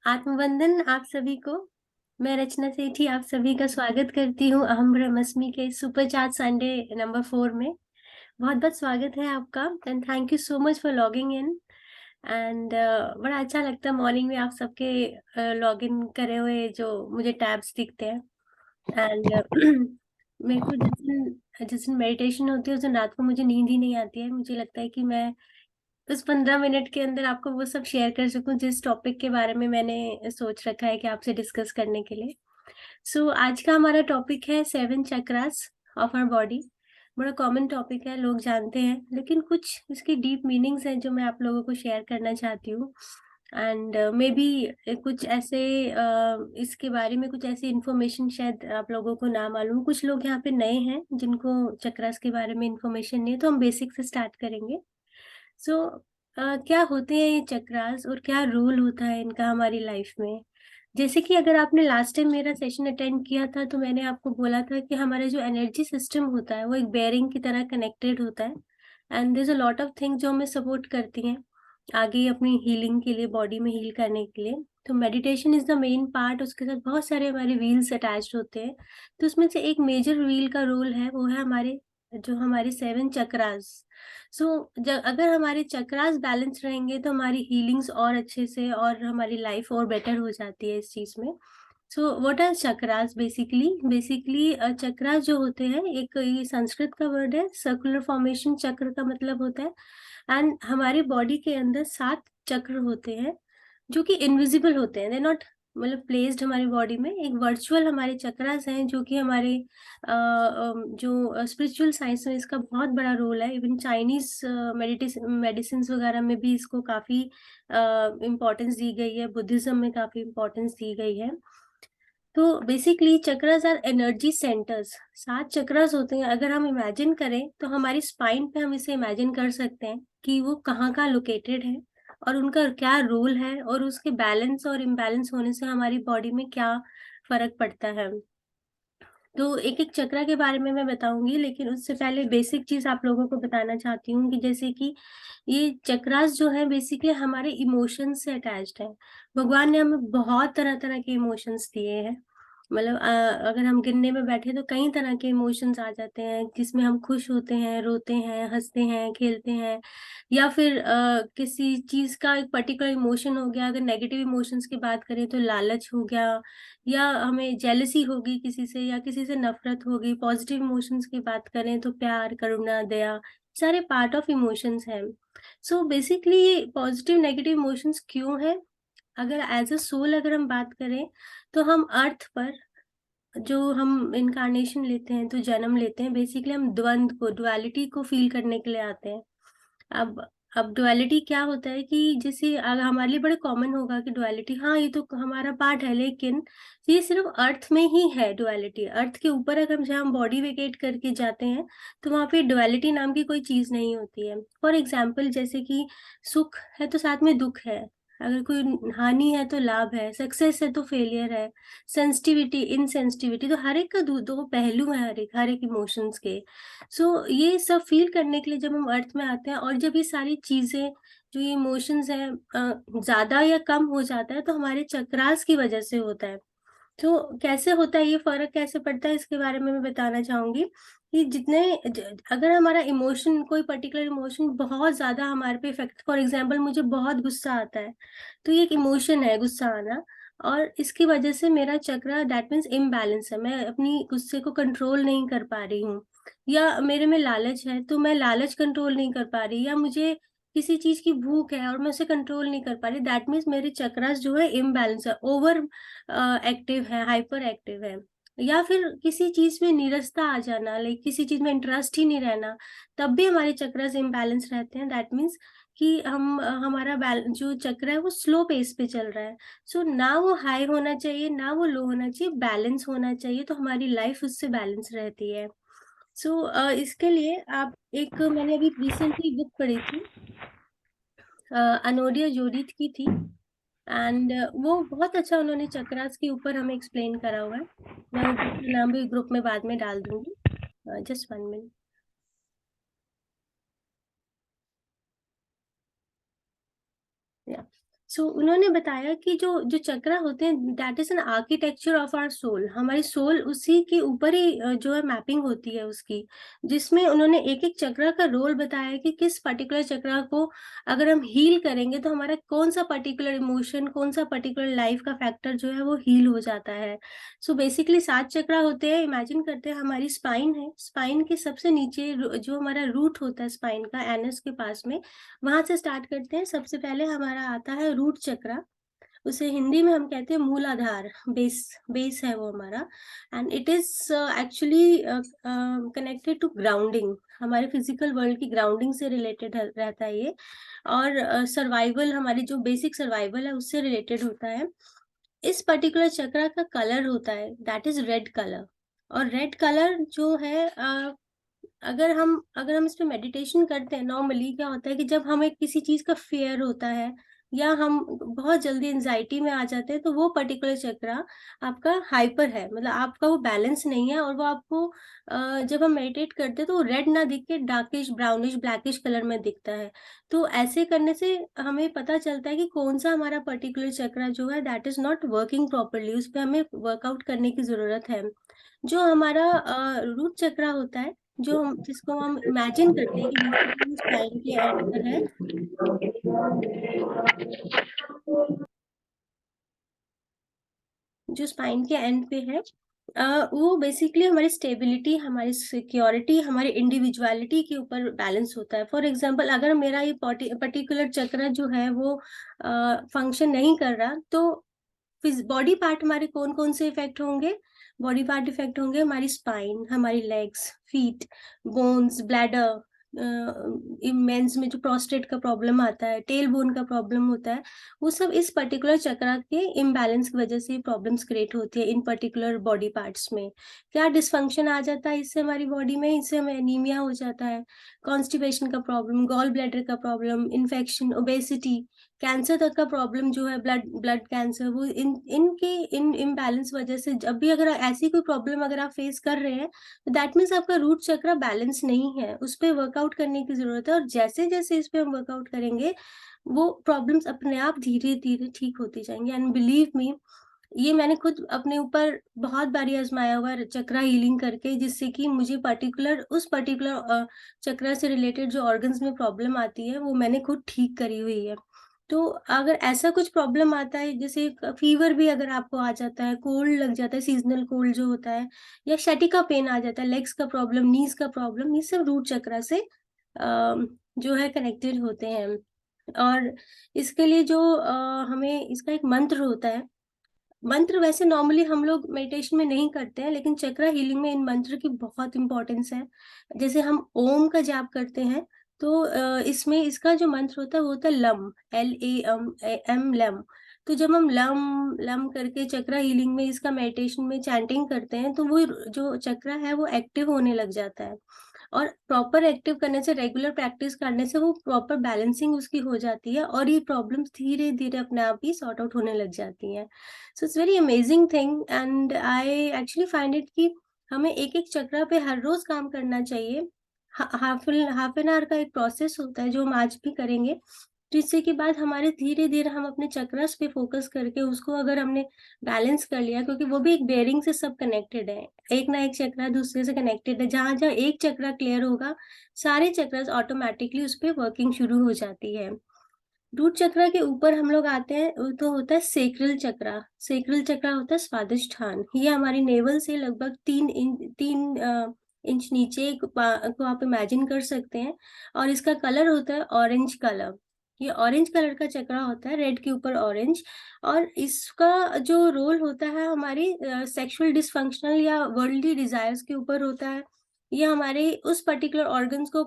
आत्मवंदन आप सभी को। मैं रचना सेठी आप सभी का स्वागत करती हूँ अहम ब्रह्मस्मि के सुपर चार्ट संडे नंबर 4 में। बहुत बहुत स्वागत है आपका and thank you so much for logging in. And बड़ा अच्छा लगता है मॉर्निंग में आप सबके लॉग इन करे हुए जो मुझे टैब्स दिखते हैं। एंड मेरे को जिस दिन मेडिटेशन होती है उस दिन रात को मुझे नींद ही नहीं आती है। मुझे लगता है कि मैं उस 15 मिनट के अंदर आपको वो सब शेयर कर सकूं जिस टॉपिक के बारे में मैंने सोच रखा है कि आपसे डिस्कस करने के लिए। आज का हमारा टॉपिक है 7 चक्रास ऑफ आवर बॉडी। बड़ा कॉमन टॉपिक है, लोग जानते हैं, लेकिन कुछ इसकी डीप मीनिंग्स हैं जो मैं आप लोगों को शेयर करना चाहती हूँ। एंड मे बी कुछ ऐसे इसके बारे में कुछ ऐसी इंफॉर्मेशन शायद आप लोगों को ना मालूम। कुछ लोग यहाँ पे नए हैं जिनको चक्रास के बारे में इंफॉर्मेशन नहीं है, तो हम बेसिक से स्टार्ट करेंगे। सो क्या होते हैं ये चक्रास और क्या रोल होता है इनका हमारी लाइफ में। जैसे कि अगर आपने लास्ट टाइम मेरा सेशन अटेंड किया था तो मैंने आपको बोला था कि हमारा जो एनर्जी सिस्टम होता है वो एक बेयरिंग की तरह कनेक्टेड होता है। And there is a lot of things जो हमें सपोर्ट करती हैं आगे अपनी हीलिंग के लिए, बॉडी में हील करने के लिए। तो meditation is the main part, उसके साथ बहुत सारे हमारे व्हील्स अटैच्ड होते हैं। तो उसमें से एक मेजर व्हील का रोल है, वो है हमारे 7 चक्रास। सो अगर हमारे चक्रास बैलेंस रहेंगे तो हमारी हीलिंग्स और अच्छे से और हमारी लाइफ और बेटर हो जाती है इस चीज में। So what are chakras? Basically chakras जो होते हैं, एक ये संस्कृत का वर्ड है, सर्कुलर फॉर्मेशन चक्र का मतलब होता है। एंड हमारी बॉडी के अंदर 7 चक्र होते हैं जो कि इनविजिबल होते हैं, दे नॉट मतलब प्लेस्ड हमारी बॉडी में। एक वर्चुअल हमारे चक्रास हैं जो कि हमारे जो स्पिरिचुअल साइंस में इसका बहुत बड़ा रोल है। इवन चाइनीज मेडिसिन वगैरह में भी इसको काफी इम्पोर्टेंस दी गई है, बुद्धिज्म में काफी इम्पोर्टेंस दी गई है। तो basically chakras are energy centres. 7 chakras होते हैं, अगर हम इमेजिन करें तो हमारी स्पाइन पे हम इसे इमेजिन कर सकते हैं कि वो कहाँ का लोकेटेड है और उनका क्या रोल है और उसके बैलेंस और इम्बैलेंस होने से हमारी बॉडी में क्या फर्क पड़ता है। तो एक एक चक्रा के बारे में मैं बताऊंगी, लेकिन उससे पहले बेसिक चीज आप लोगों को बताना चाहती हूँ कि जैसे कि ये चक्रास जो है बेसिकली हमारे इमोशंस से अटैच्ड है। भगवान ने हमें बहुत तरह तरह के इमोशंस दिए हैं। मतलब अगर हम गिनने में बैठे तो कई तरह के इमोशंस आ जाते हैं, जिसमें हम खुश होते हैं, रोते हैं, हंसते हैं, खेलते हैं, या फिर किसी चीज का एक पर्टिकुलर इमोशन हो गया। अगर नेगेटिव इमोशंस की बात करें तो लालच हो गया, या हमें जेलसी होगी किसी से, या किसी से नफरत होगी। पॉजिटिव इमोशंस की बात करें तो प्यार, करुणा, दया, सारे पार्ट ऑफ इमोशंस हैं। So basically positive negative emotions क्यों है? अगर एज अ सोल अगर हम बात करें तो हम अर्थ पर जो हम इनकारनेशन लेते हैं, तो जन्म लेते हैं, बेसिकली हम द्वंद को, डुअलिटी को फील करने के लिए आते हैं। अब अब डुअलिटी क्या होता है कि जैसे हमारे लिए बड़े कॉमन होगा कि डुअलिटी, हाँ ये तो हमारा पार्ट है, लेकिन ये सिर्फ अर्थ में ही है डुअलिटी। अर्थ के ऊपर अगर जहाँ हम बॉडी वेकेट करके जाते हैं तो वहाँ पे डुअलिटी नाम की कोई चीज नहीं होती है। फॉर एग्जाम्पल, जैसे कि सुख है तो साथ में दुख है, अगर कोई हानि है तो लाभ है, सक्सेस है तो फेलियर है, सेंसिटिविटी, इनसेंसिटिविटी, तो हर एक का दो दो पहलू है, हर एक इमोशंस के। ये सब फील करने के लिए जब हम अर्थ में आते हैं, और जब ये सारी चीजें जो ये इमोशंस हैं ज्यादा या कम हो जाता है तो हमारे चक्रास की वजह से होता है। तो कैसे होता है, ये फर्क कैसे पड़ता है, इसके बारे में मैं बताना चाहूंगी कि अगर हमारा इमोशन, कोई पर्टिकुलर इमोशन बहुत ज्यादा हमारे पे इफेक्ट, फॉर एग्जाम्पल मुझे बहुत गुस्सा आता है, तो ये एक इमोशन है गुस्सा आना, और इसकी वजह से मेरा चक्रा, दैट मीन्स इम्बैलेंस है, मैं अपनी गुस्से को कंट्रोल नहीं कर पा रही हूँ। या मेरे में लालच है तो मैं लालच कंट्रोल नहीं कर पा रही, या मुझे किसी चीज की भूख है और मैं उसे कंट्रोल नहीं कर पा रही, दैट मीन्स मेरे चक्रास जो है इम्बैलेंस है, ओवर एक्टिव है, हाइपर एक्टिव है। या फिर किसी चीज में नीरसता आ जाना, लाइक किसी चीज में इंटरेस्ट ही नहीं रहना, तब भी हमारे चक्रास इम्बैलेंस रहते हैं। दैट मीन्स कि हमारा जो चक्र है वो स्लो पेस पे चल रहा है। ना वो हाई होना चाहिए ना वो लो होना चाहिए, बैलेंस होना चाहिए, तो हमारी लाइफ उससे बैलेंस रहती है। इसके लिए आप मैंने अभी रिसेंटली बुक पढ़ी थी, अनोडिया जोडित की थी। एंड वो बहुत अच्छा उन्होंने चक्रास के ऊपर हमें एक्सप्लेन करा हुआ है। मैं वो बुक का नाम भी ग्रुप में बाद में डाल दूंगी। Just 1 minute. या उन्होंने बताया कि जो जो चक्रा होते हैं that is an architecture of our soul, हमारी सोल उसी के ऊपर ही जो है मैपिंग होती है उसकी, जिसमें उन्होंने एक एक चक्रा का रोल बताया कि किस पर्टिकुलर चक्रा को अगर हम हील करेंगे तो हमारा कौन सा पर्टिकुलर इमोशन, कौन सा पर्टिकुलर लाइफ का फैक्टर जो है वो हील हो जाता है। बेसिकली 7 चक्रा होते हैं। इमेजिन करते हैं हमारी स्पाइन है, स्पाइन के सबसे नीचे जो हमारा रूट होता है स्पाइन का, एनस के पास में, वहां से स्टार्ट करते हैं। सबसे पहले हमारा आता है रूट चक्रा, उसे हिंदी में हम कहते हैं मूलाधार, बेस, बेस है वो हमारा। And it is actually connected to grounding, हमारे फिजिकल वर्ल्ड की ग्राउंडिंग से रिलेटेड रहता है ये, और सर्वाइवल, हमारी जो बेसिक सर्वाइवल है उससे रिलेटेड होता है। इस पर्टिकुलर चक्र का कलर होता है दैट इज रेड कलर। और रेड कलर जो है अगर हम इस पे मेडिटेशन करते हैं, नॉर्मली क्या होता है कि जब हमें किसी चीज का फियर होता है या हम बहुत जल्दी एंजाइटी में आ जाते हैं, तो वो पर्टिकुलर चक्रा आपका हाइपर है, मतलब आपका वो बैलेंस नहीं है, और वो आपको जब हम मेडिटेट करते हैं तो वो रेड ना दिख के डार्किश ब्राउनिश ब्लैकिश कलर में दिखता है। तो ऐसे करने से हमें पता चलता है कि कौन सा हमारा पर्टिकुलर चक्रा जो है that is not working properly, उस पर हमें वर्कआउट करने की जरूरत है। जो हमारा रूट चक्रा होता है, जिसको हम इमेजिन करते हैं कि बेसिकली स्पाइन के एंड पर है, जो स्पाइन के एंड पे है, वो बेसिकली हमारी स्टेबिलिटी, हमारी सिक्योरिटी, हमारी इंडिविजुअलिटी के ऊपर बैलेंस होता है। फॉर एग्जांपल, अगर मेरा ये पर्टिकुलर चक्र जो है वो फंक्शन नहीं कर रहा, तो बॉडी पार्ट हमारे कौन कौन से इफेक्ट होंगे? बॉडी पार्ट इफेक्ट होंगे हमारी स्पाइन, हमारी legs, feet, bones, bladder, men's में जो प्रोस्टेट का प्रॉब्लम आता है, टेल बोन का प्रॉब्लम होता है, वो सब इस पर्टिकुलर चक्र के इम्बैलेंस की वजह से प्रॉब्लम्स क्रिएट होती है इन पर्टिकुलर बॉडी पार्ट्स में। क्या डिसफंक्शन आ जाता है इससे हमारी बॉडी में? इससे हमें एनीमिया हो जाता है, कॉन्स्टिपेशन का प्रॉब्लम, गॉल ब्लैडर का प्रॉब्लम, इन्फेक्शन, ओबेसिटी, कैंसर तक का प्रॉब्लम जो है, ब्लड कैंसर, वो इन इम्बैलेंस वजह से, जब भी अगर ऐसी कोई प्रॉब्लम अगर आप फेस कर रहे हैं, तो दैट मीन्स आपका रूट चक्र बैलेंस नहीं है, उस पर वर्कआउट करने की जरूरत है। और जैसे जैसे इस पे हम वर्कआउट करेंगे, वो प्रॉब्लम्स अपने आप धीरे धीरे ठीक होती जाएंगी। एंड बिलीव मी, ये मैंने खुद अपने ऊपर बहुत बारी आजमाया हुआ है चक्रा हीलिंग करके, जिससे कि मुझे उस पर्टिकुलर चक्रा से रिलेटेड जो ऑर्गन्स में प्रॉब्लम आती है वो मैंने खुद ठीक करी हुई है। तो अगर ऐसा कुछ प्रॉब्लम आता है, जैसे फीवर भी अगर आपको आ जाता है, कोल्ड लग जाता है, सीजनल कोल्ड जो होता है, या शटिका पेन आ जाता है, लेग्स का प्रॉब्लम, नीज का प्रॉब्लम, ये सब रूट चक्रा से जो है कनेक्टेड होते हैं। और इसके लिए जो हमें इसका एक मंत्र होता है, मंत्र वैसे नॉर्मली हम लोग मेडिटेशन में नहीं करते हैं, लेकिन चक्रा हीलिंग में इन मंत्र की बहुत इंपॉर्टेंस है। जैसे हम ओम का जाप करते हैं, तो इसमें इसका जो मंत्र होता है वो होता है लम, LAM, लम। तो जब हम लम लम करके चक्रा हीलिंग में इसका मेडिटेशन में चैंटिंग करते हैं, तो वो जो चक्रा है वो एक्टिव होने लग जाता है। और प्रॉपर एक्टिव करने से, रेगुलर प्रैक्टिस करने से वो प्रॉपर बैलेंसिंग उसकी हो जाती है, और ये प्रॉब्लम्स धीरे धीरे अपने आप ही सॉर्ट आउट होने लग जाती हैं। So it's very amazing thing, and I actually find it कि हमें एक एक चक्रा पे हर रोज काम करना चाहिए। हाफ एन आवर का एक प्रोसेस होता है जो हम आज भी करेंगे, जिससे के बाद हमारे धीरे धीरे हम अपने चक्रस पे फोकस करके उसको अगर हमने बैलेंस कर लिया, क्योंकि वो भी एक बेयरिंग से सब कनेक्टेड है, एक ना एक चक्रा दूसरे से कनेक्टेड है। जहां जहां एक चक्रा क्लियर होगा, सारे चक्रस ऑटोमेटिकली उस पर वर्किंग शुरू हो जाती है। रूट चक्र के ऊपर हम लोग आते हैं, तो होता है सेक्रल चक्रा। सेक्रल चक्रा होता है स्वादिष्ठान, ये हमारी नेवल से लगभग 3 इंच नीचे को आप इमेजिन कर सकते हैं, और इसका कलर होता है ऑरेंज कलर। ये ऑरेंज कलर का चक्रा होता है, रेड के ऊपर ऑरेंज। और इसका जो रोल होता है हमारी सेक्सुअल डिसफंक्शनल या वर्ल्डली डिजायर्स के ऊपर होता है। ये हमारे उस पर्टिकुलर ऑर्गन्स को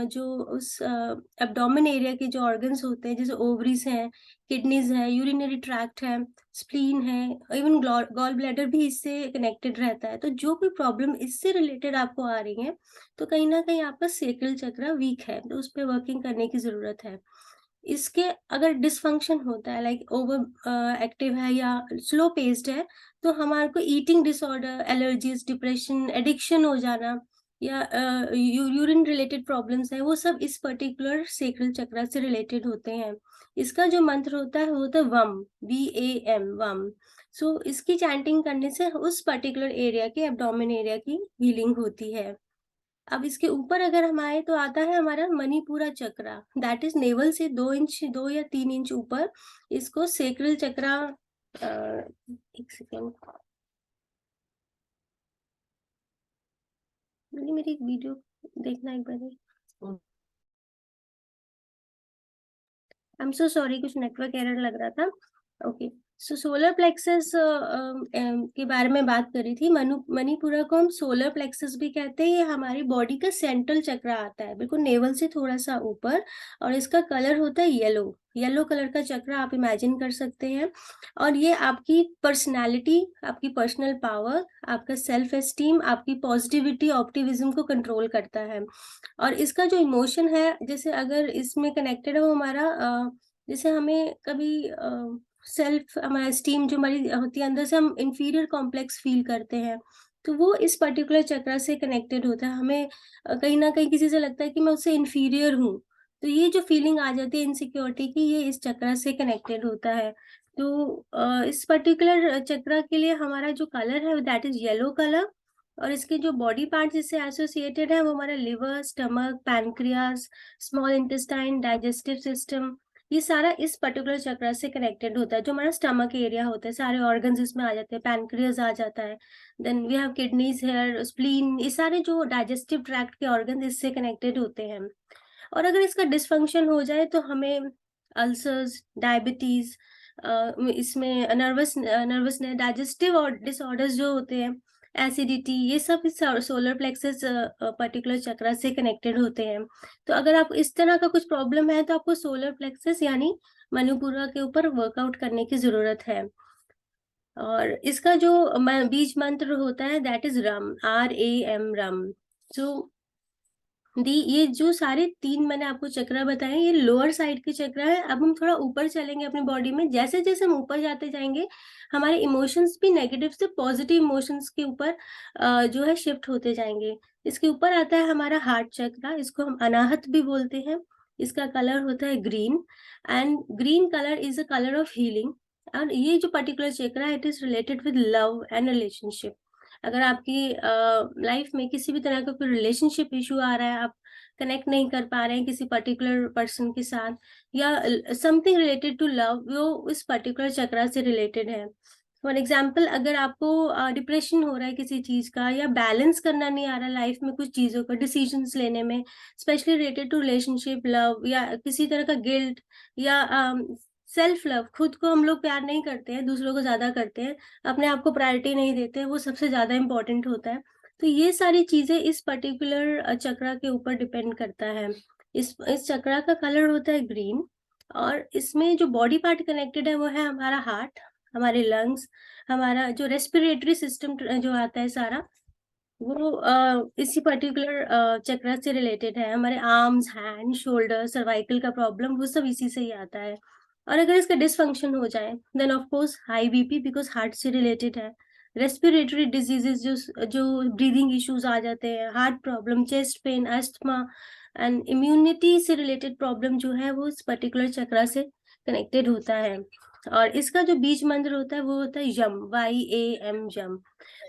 जो उस एब्डोमेन एरिया के जो ऑर्गन्स होते हैं, जैसे ओवरीज हैं, किडनीज है, यूरिनरी ट्रैक्ट है, स्प्लीन है, इवन गॉल ब्लैडर भी इससे कनेक्टेड रहता है। तो जो भी प्रॉब्लम इससे रिलेटेड आपको आ रही है, तो कहीं ना कहीं आपका सेक्रल चक्र वीक है, तो उस पर वर्किंग करने की जरूरत है। इसके अगर डिसफंक्शन होता है, लाइक ओवर एक्टिव है या स्लो पेस्ड है, तो हमारे को eating disorder, allergies, depression, addiction हो जाना, या यूरिन रिलेटेड प्रॉब्लम्स है, वो सब इस पर्टिकुलर सेक्रल चक्र से रिलेटेड होते हैं। इसका जो मंत्र होता है वो होता है वम, VAM, वम। सो इसकी चैंटिंग करने से उस पर्टिकुलर एरिया के, एब्डोमेन एरिया की हीलिंग होती है। अब इसके ऊपर अगर हम आए तो आता है हमारा मणिपुरा चक्रा, दैट इज नेवल से 2 इंच, 2 या 3 इंच ऊपर। इसको सेक्रल चक्रा, एक सेकेंड, मेरी वीडियो देखना एक बार। आई एम सो सॉरी, कुछ नेटवर्क एरर लग रहा था। ओके, सो सोलर प्लेक्सस के बारे में बात करी थी। मणिपुरा को हम सोलर प्लेक्सस भी कहते हैं। ये हमारी बॉडी का सेंट्रल चक्र आता है, बिल्कुल नेवल से थोड़ा सा ऊपर, और इसका कलर होता है येलो। येलो कलर का चक्र आप इमेजिन कर सकते हैं। और ये आपकी पर्सनालिटी, आपकी पर्सनल पावर, आपका सेल्फ एस्टीम, आपकी पॉजिटिविटी, ऑप्टिमिज्म को कंट्रोल करता है। और इसका जो इमोशन है, जैसे अगर इसमें कनेक्टेड है वो हमारा, जैसे हमें कभी सेल्फ, हमारा स्टीम जो हमारी होती है अंदर से, हम इंफीरियर कॉम्प्लेक्स फील करते हैं, तो वो इस पर्टिकुलर चक्र से कनेक्टेड होता है। हमें कहीं ना कहीं किसी से लगता है कि मैं उससे इंफीरियर हूँ, तो ये जो फीलिंग आ जाती है इनसिक्योरिटी की, ये इस चक्र से कनेक्टेड होता है। तो इस पर्टिकुलर चक्र के लिए हमारा जो कलर है दैट इज येलो कलर। और इसके जो बॉडी पार्ट इससे एसोसिएटेड है वो हमारा liver, stomach, pancreas, small intestine, digestive system, ये सारा इस पर्टिकुलर चक्र से कनेक्टेड होता है। जो हमारा स्टमक एरिया होता है, सारे ऑर्गन्स इसमें आ जाते हैं, पैनक्रियास आ जाता है, then we have kidneys, hair, spleen, ये सारे जो डाइजेस्टिव ट्रैक्ट के ऑर्गन इससे कनेक्टेड होते हैं। और अगर इसका डिसफंक्शन हो जाए तो हमें अल्सर्स, डायबिटीज, इसमें नर्वसनेस, डाइजेस्टिव और डिसऑर्डर्स जो होते हैं, एसिडिटी, ये सब इस सोलर प्लेक्सस पर्टिकुलर चक्र से कनेक्टेड होते हैं। तो अगर आप इस तरह का कुछ प्रॉब्लम है तो आपको सोलर प्लेक्सस यानी मणिपुरा के ऊपर वर्कआउट करने की जरूरत है। और इसका जो बीज मंत्र होता है दैट इज रम, RAM, रम। जो ये जो सारे 3 मैंने आपको चक्र बताए, ये लोअर साइड के चक्र है। अब हम थोड़ा ऊपर चलेंगे अपनी बॉडी में। जैसे जैसे हम ऊपर जाते जाएंगे, हमारे इमोशंस भी नेगेटिव से पॉजिटिव इमोशंस के ऊपर जो है शिफ्ट होते जाएंगे। इसके ऊपर आता है हमारा हार्ट चक्र, इसको हम अनाहत भी बोलते हैं। इसका कलर होता है green, and green colour is a colour of healing. और ये जो पर्टिकुलर चक्र है, it is related with love and relationship. अगर आपकी लाइफ में किसी भी तरह का कोई रिलेशनशिप इशू आ रहा है, आप कनेक्ट नहीं कर पा रहे हैं किसी पर्टिकुलर पर्सन के साथ, या समथिंग रिलेटेड टू लव, वो इस पर्टिकुलर चक्र से रिलेटेड है। फॉर एग्जाम्पल, अगर आपको डिप्रेशन हो रहा है किसी चीज का, या बैलेंस करना नहीं आ रहा लाइफ में कुछ चीजों का, डिसीजंस लेने में, specially related to relationship, love, या किसी तरह का गिल्ट, या सेल्फ लव, खुद को हम लोग प्यार नहीं करते हैं, दूसरों को ज्यादा करते हैं, अपने आप को प्रायोरिटी नहीं देते हैं, वो सबसे ज्यादा इंपॉर्टेंट होता है। तो ये सारी चीजें इस पर्टिकुलर चक्र के ऊपर डिपेंड करता है। इस चक्र का कलर होता है ग्रीन। और इसमें जो बॉडी पार्ट कनेक्टेड है वो है हमारा हार्ट, हमारे लंग्स, हमारा जो रेस्पिरेटरी सिस्टम जो आता है सारा, वो इसी पर्टिकुलर चक्र से रिलेटेड है। हमारे आर्म्स, हैंड, शोल्डर, सर्वाइकल का प्रॉब्लम, वो सब इसी से ही आता है। और अगर इसका डिसफंक्शन हो जाए, then of course high BP, because heart से रिलेटेड है। रेस्पिरेटरी डिजीजेस, जो ब्रीदिंग इश्यूज आ जाते हैं, heart problem, chest pain, asthma, and immunity से रिलेटेड प्रॉब्लम जो है वो इस पर्टिकुलर चक्र से कनेक्टेड होता है। और इसका जो बीज मंत्र होता है वो होता है यम, YAM, यम।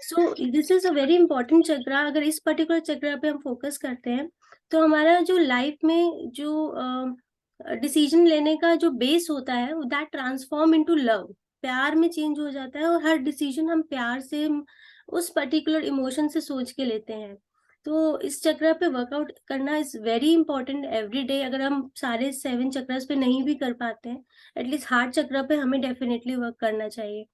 So this is a very important chakra. अगर इस पर्टिकुलर चक्र पे हम फोकस करते हैं तो हमारा जो लाइफ में जो डिसीजन लेने का जो बेस होता है, दैट ट्रांसफॉर्म इनटू लव, प्यार में चेंज हो जाता है। और हर डिसीजन हम प्यार से, उस पर्टिकुलर इमोशन से सोच के लेते हैं। तो इस चक्र पे वर्कआउट करना is very important every day. अगर हम सारे 7 चक्रस पे नहीं भी कर पाते हैं, एटलीस्ट हार्ट चक्र पे हमें डेफिनेटली वर्क करना चाहिए।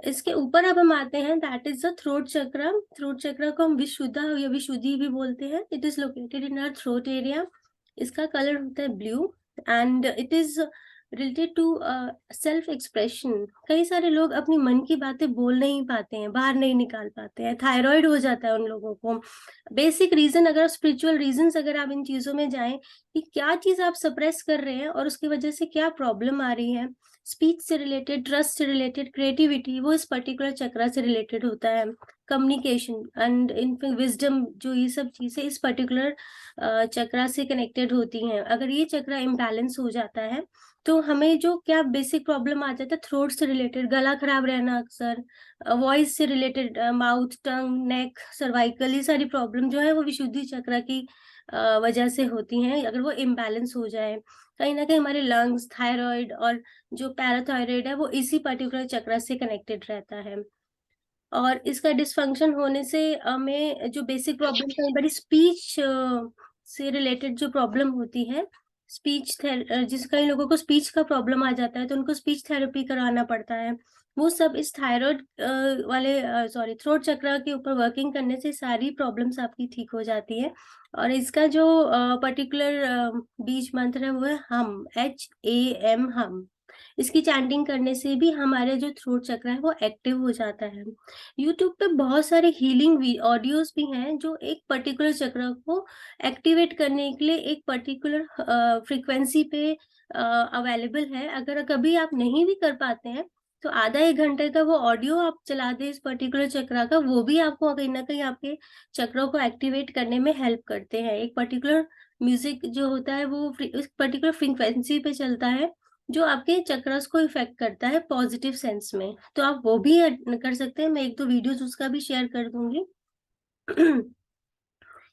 इसके ऊपर अब हम आते हैं, that is the throat chakra. Throat chakra को हम विशुद्धा या विशुद्धि भी बोलते हैं। It is located in our throat area. इसका कलर होता है blue, and it is related to self expression. कई सारे लोग अपनी मन की बातें बोल नहीं पाते हैं, बाहर नहीं निकाल पाते हैं, थायराइड हो जाता है उन लोगों को। बेसिक रीजन, अगर स्पिरिचुअल रीजन, अगर आप इन चीजों में जाएं कि क्या चीज आप सप्रेस कर रहे हैं और उसकी वजह से क्या प्रॉब्लम आ रही है, स्पीच से रिलेटेड, ट्रस्ट से रिलेटेड, क्रिएटिविटी, वो इस पर्टिकुलर चक्रा से रिलेटेड होता है। कम्युनिकेशन एंड इन विजडम, जो ये सब चीजें इस पर्टिकुलर चक्रा से कनेक्टेड होती हैं। अगर ये चक्रा इम्बैलेंस हो जाता है तो हमें जो क्या बेसिक प्रॉब्लम आ जाता है, थ्रोट से रिलेटेड, गला खराब रहना, अक्सर वॉइस से रिलेटेड, माउथ, टंग, नेक, सर्वाइकल, ये सारी प्रॉब्लम जो है वो विशुद्धि चक्र की वजह से होती हैं। अगर वो इम्बैलेंस हो जाए, कहीं ना कहीं हमारे लंग्स, थायराइड और जो पैराथायराइड है वो इसी पर्टिकुलर चक्र से कनेक्टेड रहता है। और इसका डिसफंक्शन होने से हमें जो बेसिक प्रॉब्लम, कई बार स्पीच से रिलेटेड जो प्रॉब्लम होती है, स्पीच जिस कई लोगों को स्पीच का प्रॉब्लम आ जाता है तो उनको स्पीच थेरेपी करवाना पड़ता है। वो सब इस थायराइड वाले थ्रोट चक्र के ऊपर वर्किंग करने से सारी प्रॉब्लम्स आपकी ठीक हो जाती है। और इसका जो पर्टिकुलर बीज मंत्र है वो है हम, HAM, हम। इसकी चैंटिंग करने से भी हमारे जो थ्रोट चक्र है वो एक्टिव हो जाता है। यूट्यूब पे बहुत सारे हीलिंग ऑडियोज भी हैं जो एक पर्टिकुलर चक्र को एक्टिवेट करने के लिए एक पर्टिकुलर फ्रीक्वेंसी पे अवेलेबल है। अगर कभी आप नहीं भी कर पाते हैं तो आधा 1 घंटे का वो ऑडियो आप चला दे इस पर्टिकुलर चक्र का, वो भी आपको कहीं ना कहीं आपके चक्रों को एक्टिवेट करने में हेल्प करते हैं। एक पर्टिकुलर म्यूजिक जो होता है वो उस पर्टिकुलर फ्रीक्वेंसी पे चलता है जो आपके चक्रस को इफेक्ट करता है पॉजिटिव सेंस में। तो आप वो भी कर सकते हैं, मैं 1-2 वीडियोस उसका भी शेयर कर दूंगी।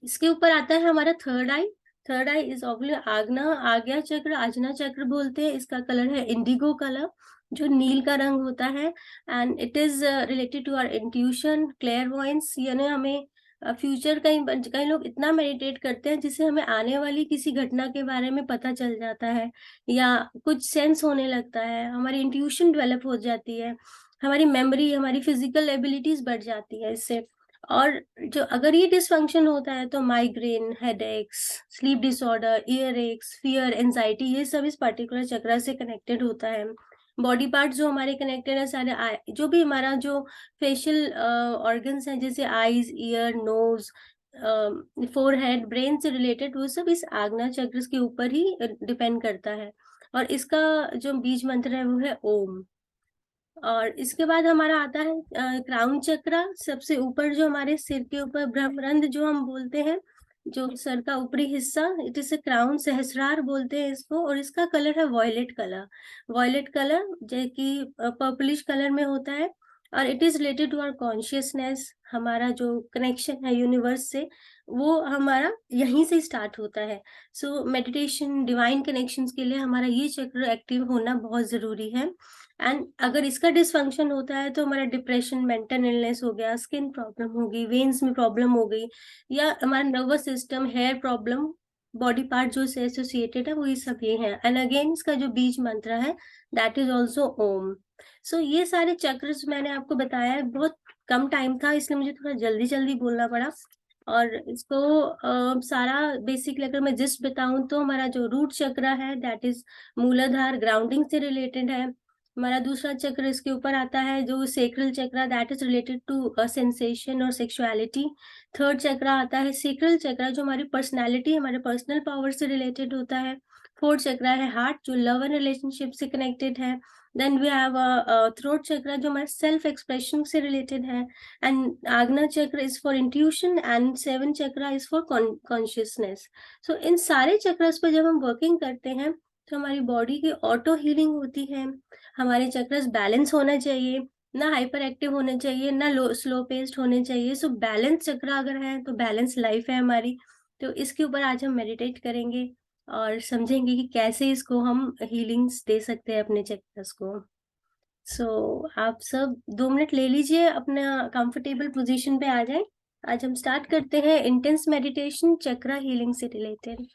इसके ऊपर आता है हमारा third eye. Third eye is Ajna, Ajna chakra, आजना चक्र बोलते हैं। इसका कलर है इंडिगो कलर, जो नील का रंग होता है। And it is related to our intuition, clairvoyance, यानी हमें फ्यूचर, कई लोग इतना मेडिटेट करते हैं जिससे हमें आने वाली किसी घटना के बारे में पता चल जाता है या कुछ सेंस होने लगता है, हमारी इंट्यूशन डेवलप हो जाती है, हमारी मेमोरी, हमारी फिजिकल एबिलिटीज बढ़ जाती है इससे। और जो अगर ये डिसफंक्शन होता है तो migraine, headaches, sleep disorder, year x, fear, anxiety, ये सब इस पर्टिकुलर चक्र से कनेक्टेड होता है। बॉडी पार्ट जो हमारे कनेक्टेड है सारे, जो भी हमारा जो फेशियल ऑर्गन्स हैं जैसे eyes, ear, nose, forehead, brain से रिलेटेड, वो सब इस आज्ञा चक्र के ऊपर ही डिपेंड करता है। और इसका जो बीज मंत्र है वो है ओम। और इसके बाद हमारा आता है क्राउन चक्रा, सबसे ऊपर जो हमारे सिर के ऊपर ब्रह्मरंध्र जो हम बोलते हैं, जो सर का ऊपरी हिस्सा, इट इज क्राउन, सहस्रार बोलते हैं इसको। और इसका कलर है वॉयलेट कलर। वॉयलेट कलर जो कि पर्पलिश कलर में होता है। और it is related to our consciousness, हमारा जो कनेक्शन है यूनिवर्स से वो हमारा यहीं से स्टार्ट होता है। सो मेडिटेशन, डिवाइन कनेक्शंस के लिए हमारा ये चक्र एक्टिव होना बहुत जरूरी है। एंड अगर इसका डिसफंक्शन होता है तो हमारा डिप्रेशन, मेंटल इलनेस हो गया, स्किन प्रॉब्लम हो गई, वेन्स में प्रॉब्लम हो गई, या हमारा nervous system, hair problem, body part जो से एसोसिएटेड है वो ये सब ये है। एंड अगेन इसका जो बीज मंत्र है दैट इज ऑल्सो ओम। सो ये सारे चक्र मैंने आपको बताया है, बहुत कम टाइम था इसलिए मुझे थोड़ा जल्दी जल्दी बोलना पड़ा। और इसको सारा बेसिकली अगर मैं जिस्ट बताऊं तो हमारा जो रूट चक्र है दैट इज मूलाधार, ग्राउंडिंग से रिलेटेड है। हमारा दूसरा चक्र इसके ऊपर आता है जो sacral chakra, that is related to sensation और सेक्सुअलिटी। थर्ड चक्र आता है सेक्रल चक्र, जो हमारी पर्सनालिटी, हमारे पर्सनल पावर से रिलेटेड होता है। फोर्थ चक्र है हार्ट, जो लव एंड रिलेशनशिप से कनेक्टेड है। देन वी हैव थ्रोट चक्र जो हमारे सेल्फ एक्सप्रेशन से रिलेटेड है। एंड आग्ना चक्र is for intuition and seven चक्र इज फॉर कॉन्शियसनेस। सो इन सारे चक्रस पर जब हम वर्किंग करते हैं तो हमारी बॉडी की ऑटो हीलिंग होती है। हमारे चक्रस बैलेंस होना चाहिए, ना हाइपर एक्टिव होने चाहिए, ना लो स्लो पेस्ड होने चाहिए। सो बैलेंस चक्र अगर है तो बैलेंस लाइफ है हमारी। तो इसके ऊपर आज हम मेडिटेट करेंगे और समझेंगे कि कैसे इसको हम हीलिंग्स दे सकते हैं अपने चक्रस को। आप सब 2 मिनट ले लीजिए, अपना कंफर्टेबल पोजीशन पे आ जाए। आज हम स्टार्ट करते हैं इंटेंस मेडिटेशन चक्र हीलिंग से रिलेटेड।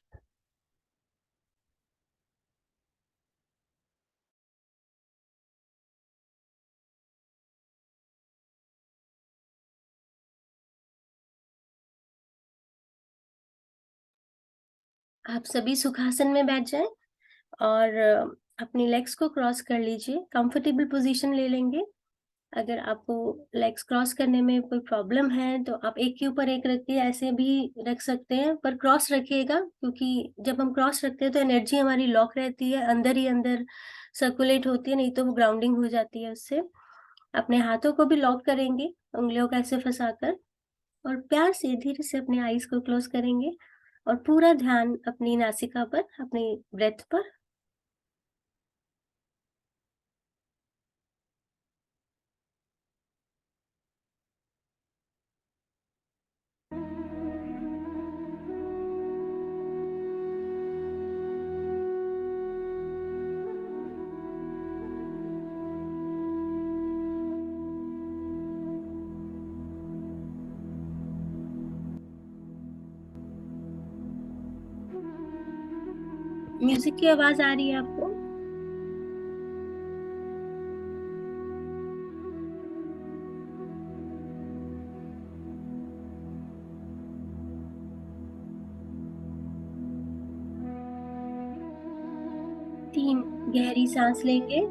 आप सभी सुखासन में बैठ जाएं और अपनी लेग्स को क्रॉस कर लीजिए, कंफर्टेबल पोजीशन ले लेंगे। अगर आपको लेग्स क्रॉस करने में कोई प्रॉब्लम है तो आप एक के ऊपर एक रख के ऐसे भी रख सकते हैं, पर क्रॉस रखिएगा, क्योंकि जब हम क्रॉस रखते हैं तो एनर्जी हमारी लॉक रहती है अंदर ही अंदर। सर्कुलेट होती है, नहीं तो वो ग्राउंडिंग हो जाती है उससे। अपने हाथों को भी लॉक करेंगे, उंगलियों को ऐसे फंसाकर, और प्यार से धीरे से अपने आईज को क्लोज करेंगे और पूरा ध्यान अपनी नासिका पर, अपनी ब्रेथ पर। म्यूजिक की आवाज आ रही है आपको? तीन गहरी सांस लेंगे।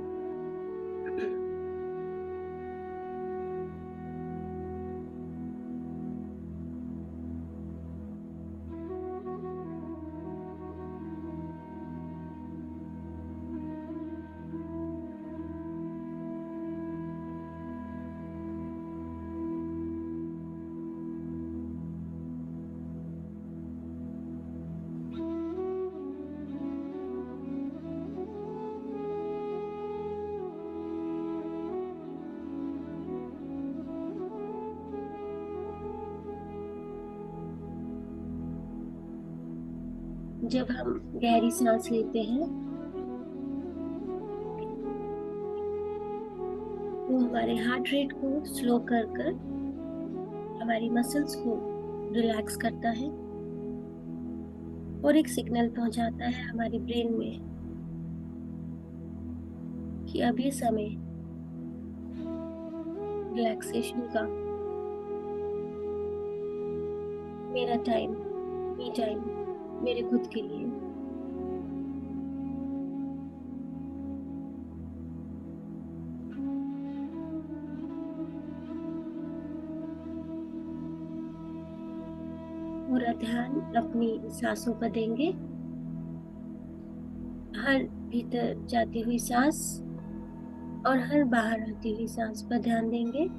जब हम गहरी सांस लेते हैं तो हमारे हार्ट रेट को स्लो कर कर हमारी मसल्स को रिलैक्स करता है और एक सिग्नल पहुंचाता है हमारे ब्रेन में कि अब ये समय रिलैक्सेशन का, मेरा टाइम, मी टाइम, मेरे खुद के लिए। पूरा ध्यान अपनी सांसों पर देंगे। हर भीतर जाती हुई सांस और हर बाहर आती हुई सांस पर ध्यान देंगे।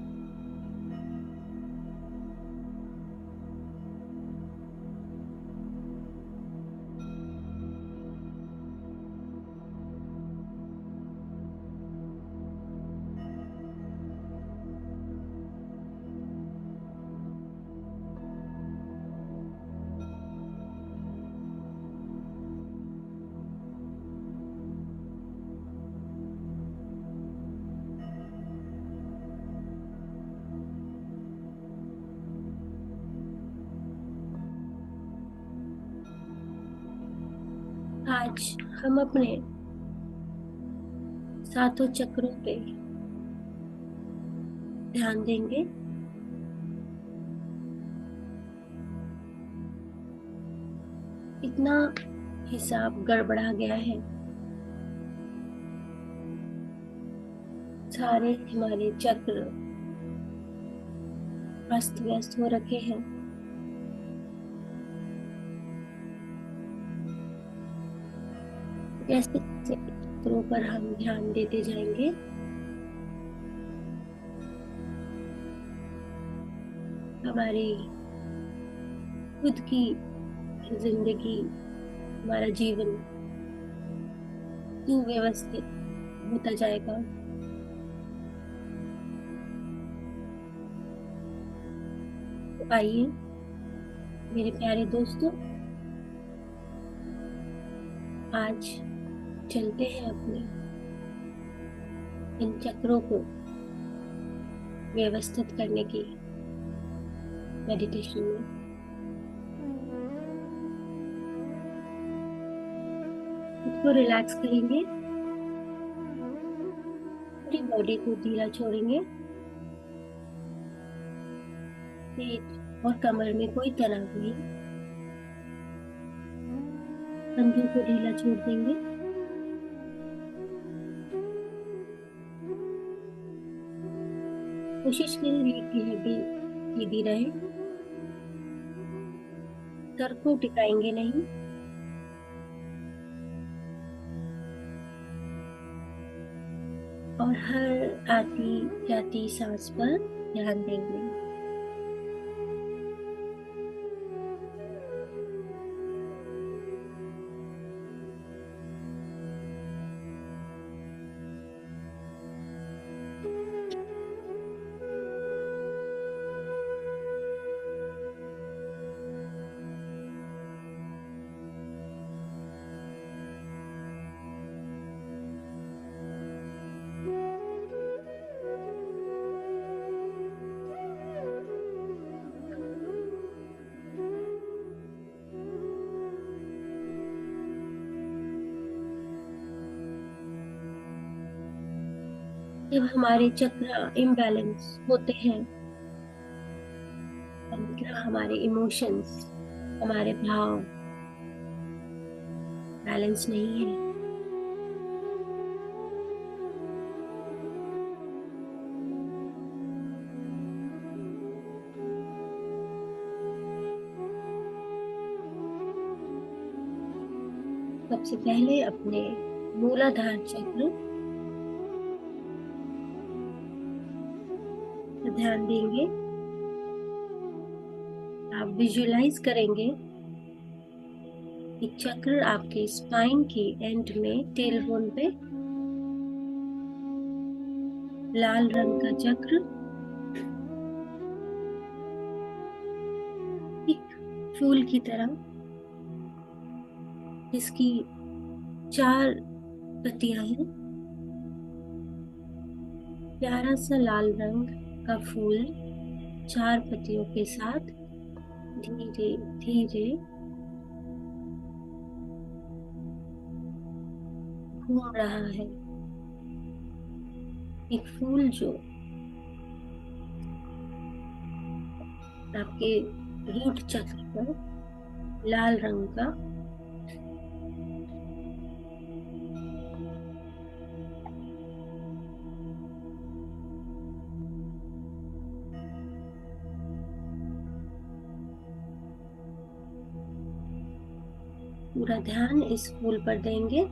आज हम अपने सातों चक्रों पे ध्यान देंगे। इतना हिसाब गड़बड़ा गया है, सारे हमारे चक्र अस्त व्यस्त हो रखे हैं। जैसे जैसे चक्रों पर हम ध्यान देते जाएंगे, हमारी खुद की जिंदगी, हमारा जीवन सुव्यवस्थित होता जाएगा। तो आइए मेरे प्यारे दोस्तों, आज चलते हैं अपने इन चक्रों को व्यवस्थित करने की मेडिटेशन में। खुद को रिलैक्स करेंगे, पूरी बॉडी को ढीला छोड़ेंगे। पेट और कमर में कोई तनाव नहीं, कंधों को ढीला छोड़ देंगे। कोशिश करें रीढ़ की हड्डी सीधी रहे, सर को टिकाएंगे नहीं। और हर आती जाती सांस पर ध्यान देंगे। जब हमारे चक्र इम्बैलेंस होते हैं, मतलब हमारे इमोशंस, हमारे भाव बैलेंस नहीं है, सबसे पहले अपने मूलाधार चक्र पर ध्यान देंगे। आप विजुलाइज करेंगे एक चक्र आपके स्पाइन के एंड में, टेल बोन पे लाल रंग का चक्र, एक फूल की तरह, जिसकी 4 पत्तियां हैं। प्यारा सा लाल रंग का फूल 4 पत्तियों के साथ धीरे धीरे घूम रहा है। एक फूल जो आपके रूट चक्र पर लाल रंग का पूरा ध्यान इस फूल पर देंगे।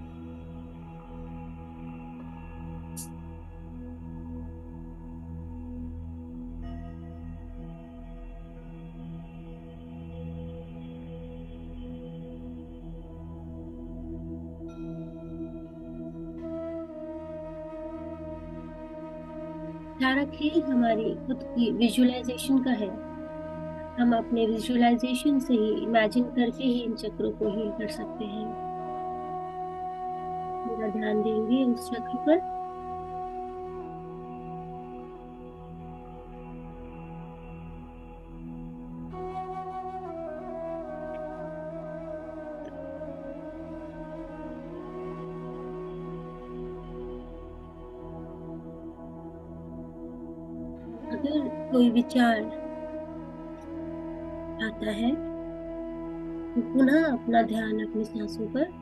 सारा खेल हमारी खुद की विजुअलाइजेशन का है। हम अपने विजुअलाइजेशन से ही, इमेजिन करके ही इन चक्रों को हील कर सकते हैं। पूरा ध्यान देंगे उस चक्र पर। अगर कोई विचार आता है तो पुनः अपना ध्यान अपनी सांसों पर।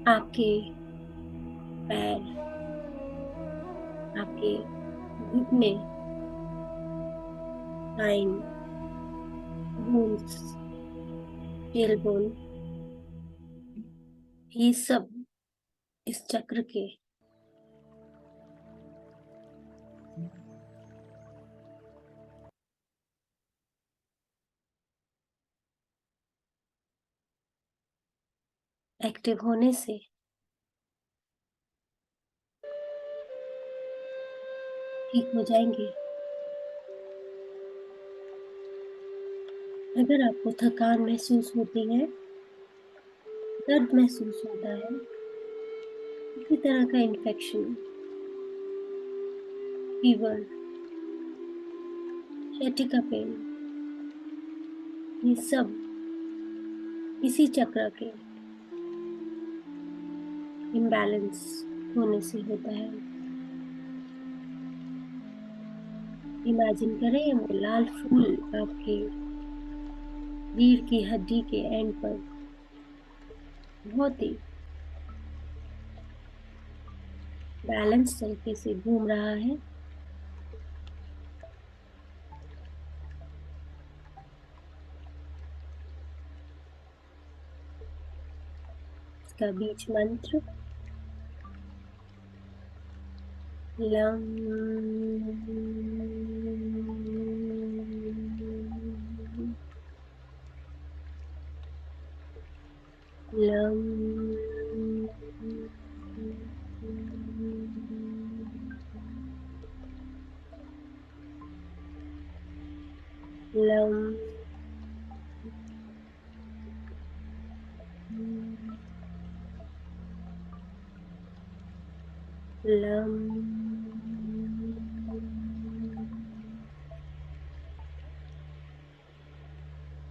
आपके पैर, आपके घुटने, स्पाइन, बोन्स, टेलबोन, ये सब इस चक्र के एक्टिव होने से ठीक हो जाएंगे। अगर आपको थकान महसूस होती है, दर्द महसूस होता है, किसी तरह का इन्फेक्शन, फीवर, sciatica पेन, ये सब इसी चक्र के इम्बैलेंस होने से होता है। इमेजिन करें वो लाल फूल आपके रीढ़ की हड्डी के एंड पर बहुत ही बैलेंस तरीके से घूम रहा है। इसका बीज मंत्र lump lump lump lump lump lump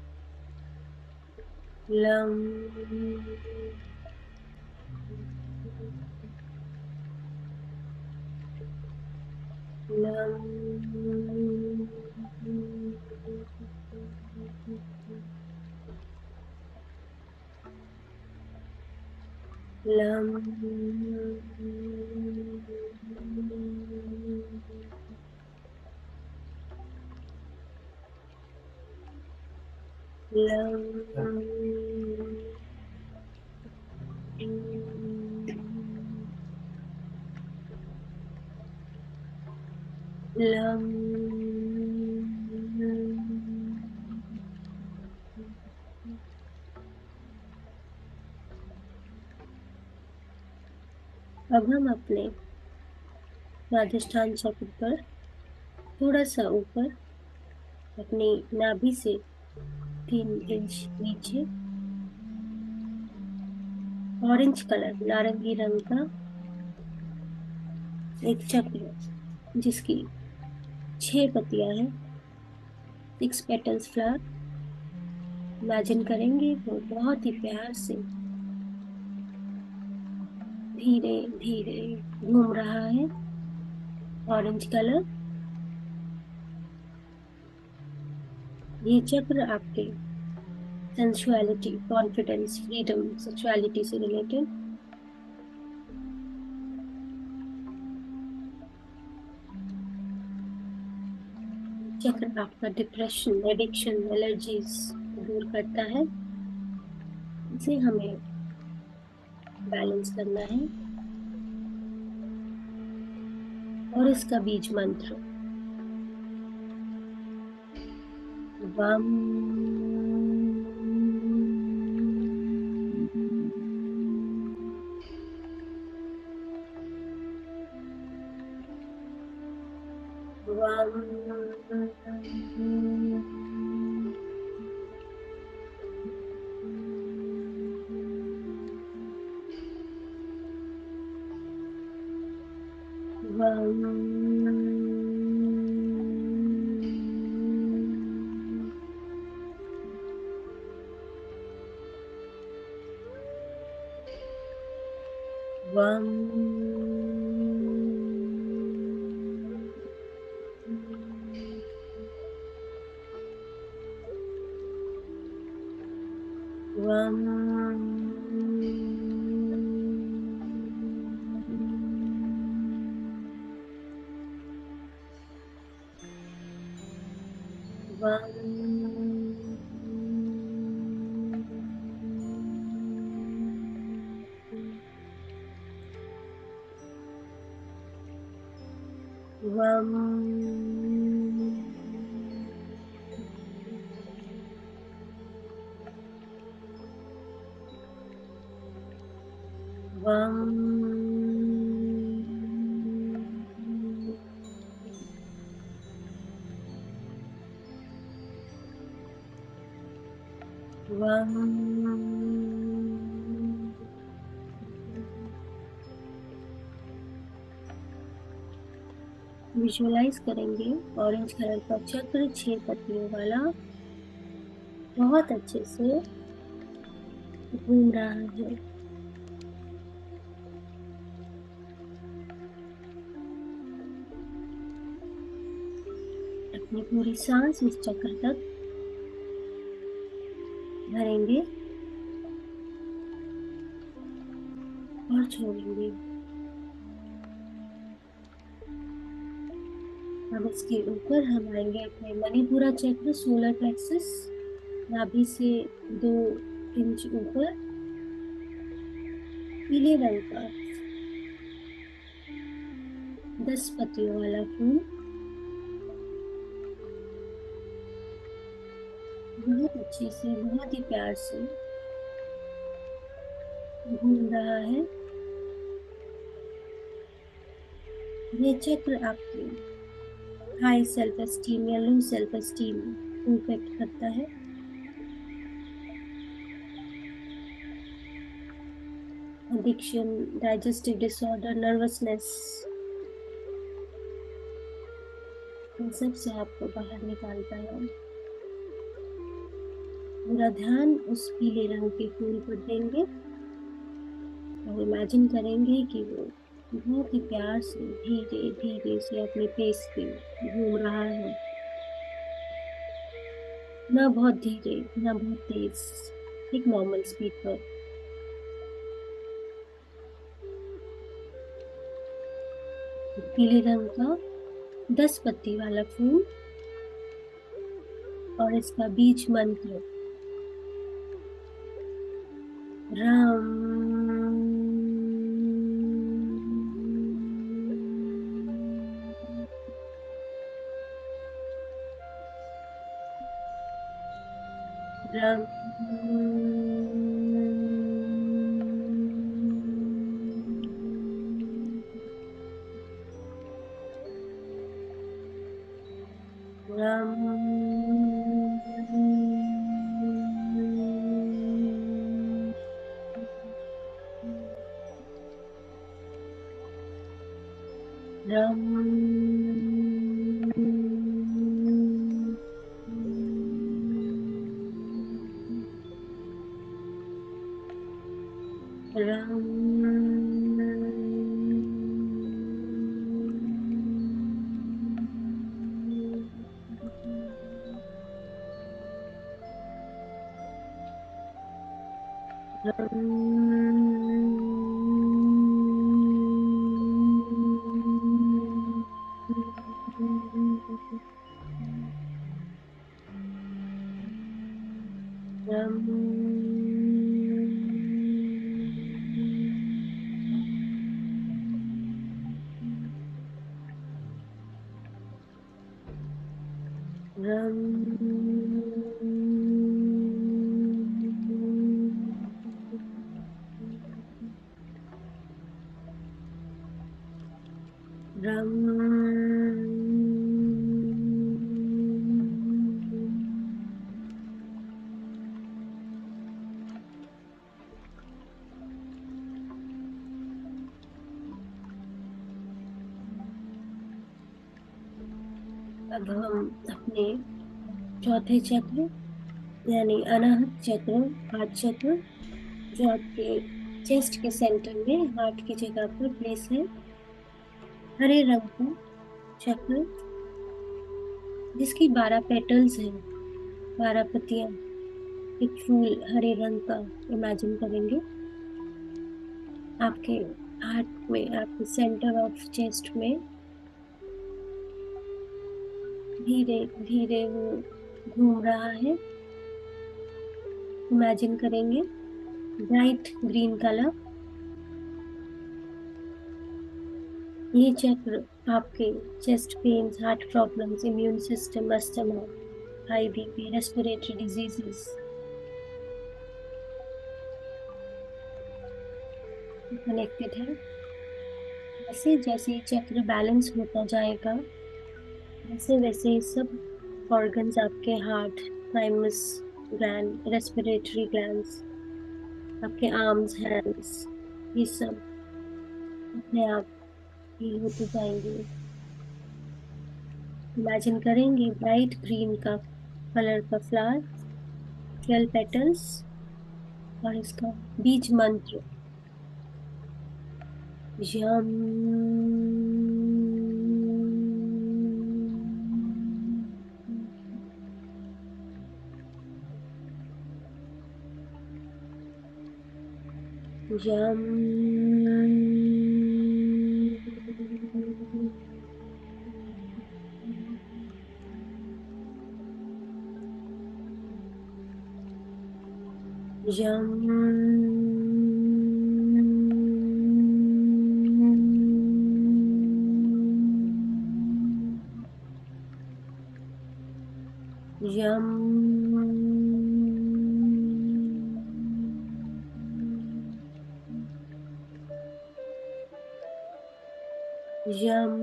lump lump lump अब हम अपने स्वादिष्ठान चक्र पर थोड़ा सा ऊपर अपनी नाभि से 3 इंच नीचे ऑरेंज कलर नारंगी रंग का एक चक्र जिसकी 6 पत्तियां हैं, 6 पेटल्स फ्लावर इमेजिन करेंगे। वो बहुत ही प्यार से धीरे धीरे घूम रहा है। ऑरेंज कलर, ये चक्र आपके सेंसुअलिटी, कॉन्फिडेंस, फ्रीडम, सेक्सुअलिटी से रिलेटेड। चक्र आपका डिप्रेशन, एडिक्शन, एलर्जीज दूर करता है। इसे हमें बैलेंस करना है। और इसका बीज मंत्र वम वम वम वम वम वम वम विजुअलाइज करेंगे ऑरेंज कलर का चक्र 6 पत्तियों वाला बहुत अच्छे से घूम रहा है। अपनी पूरी सांस इस चक्र तक भरेंगे और छोड़ेंगे। अब इसके ऊपर हम आएंगे अपने मणिपुरा चक्र, सोलर प्लेक्सस, नाभि से 2 इंच ऊपर, पीले रंग का 10 पत्तियों वाला फूल बहुत अच्छे से, बहुत ही प्यार से घूम रहा है। ये चक्र आपके हाई सेल्फ एस्टीम या लो सेल्फ एस्टीम को इफेक्ट करता है। एडिक्शन, डाइजेस्टिव डिसऑर्डर, नर्वसनेस, इन सब से आपको बाहर निकालता है। पूरा ध्यान उस पीले रंग के फूल पर देंगे और इमेजिन करेंगे कि वो बहुत ही प्यार से धीरे धीरे से अपने पेस पे घूम रहा है, ना बहुत धीरे ना बहुत तेज, एक नॉर्मल स्पीड पर। पीले रंग का 10 पत्ती वाला फूल और इसका बीज मंत्र राम। राम। राम। राम। अब हम अपने चौथे चक्र यानी अनाहत चक्र, हार्ट चक्र, जो आपके चेस्ट के सेंटर में हार्ट की जगह पर प्लेस है, हरे रंग का चक्र जिसकी 12 पेटल्स हैं, 12 पत्तियां, एक फूल हरे रंग का इमेजिन करेंगे आपके हार्ट में, आपके सेंटर ऑफ चेस्ट में। धीरे धीरे वो घूम रहा है, इमेजिन करेंगे ब्राइट ग्रीन कलर। ये चक्र आपके chest pains, heart problems, immune system, asthma, high BP, respiratory diseases connected है। जैसे जैसे ये चक्र बैलेंस होता जाएगा, वैसे वैसे सब ऑर्गन्स आपके heart, thymus gland, respiratory glands, आपके आर्म्स, हैंड्स, ये सब अपने आप हील होते जाएंगे। इमेजिन करेंगे ब्राइट ग्रीन का कलर का फ्लावर, 12 पेटल्स और इसका बीज मंत्र यम। यम यम यम यम यम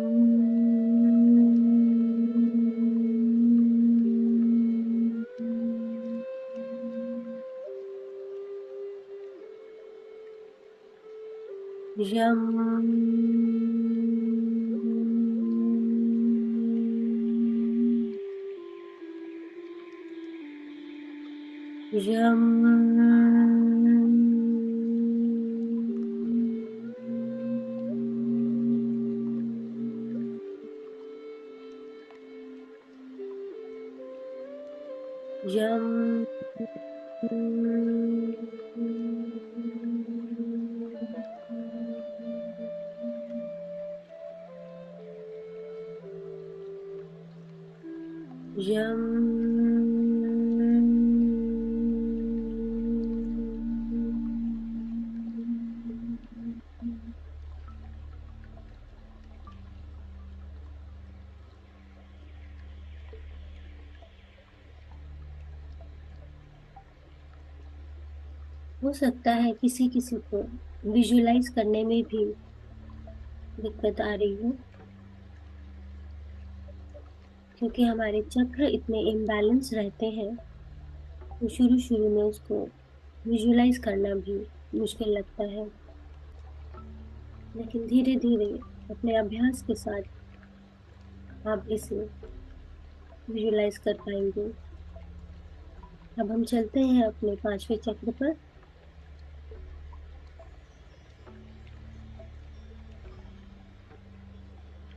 यम यम यम हो सकता है किसी किसी को विजुअलाइज करने में भी दिक्कत आ रही हो, क्योंकि हमारे चक्र इतने इम्बैलेंस रहते हैं, तो शुरू शुरू में उसको विजुअलाइज करना भी मुश्किल लगता है। लेकिन धीरे धीरे अपने अभ्यास के साथ आप इसे विजुअलाइज कर पाएंगे। अब हम चलते हैं अपने पांचवें चक्र पर।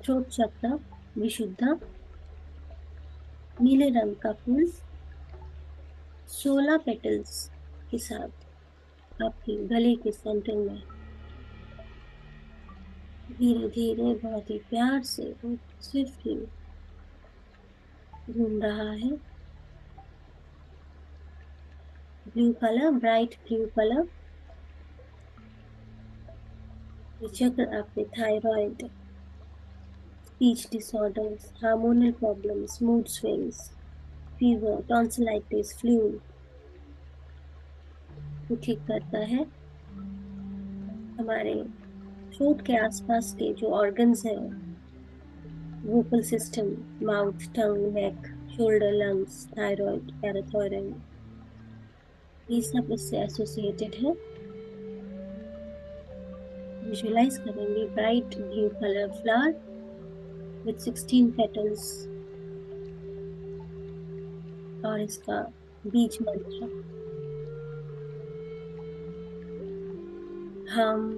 थ्रोट चक्र, विशुद्धा, नीले रंग का फूल 16 पेटल्स के साथ आपके गले के सेंटर में धीरे धीरे बहुत ही प्यार से स्विफ्टली घूम रहा है। Blue colour, bright blue colour. ये चक्र आपके thyroid, speech disorders, hormonal problems, mood swings, fever, tonsillitis, flu को ठीक करता है। हमारे थ्रोट के आसपास के जो ऑर्गन्स हैं, वोकल सिस्टम, माउथ, टंग, नेक, शोल्डर, लंग्स, थायराइड, पैराथायराइड, ये सब इससे एसोसिएटेड है। विजुअलाइज करेंगे bright blue colour flower with 16 petals और इसका बीज मंत्र हम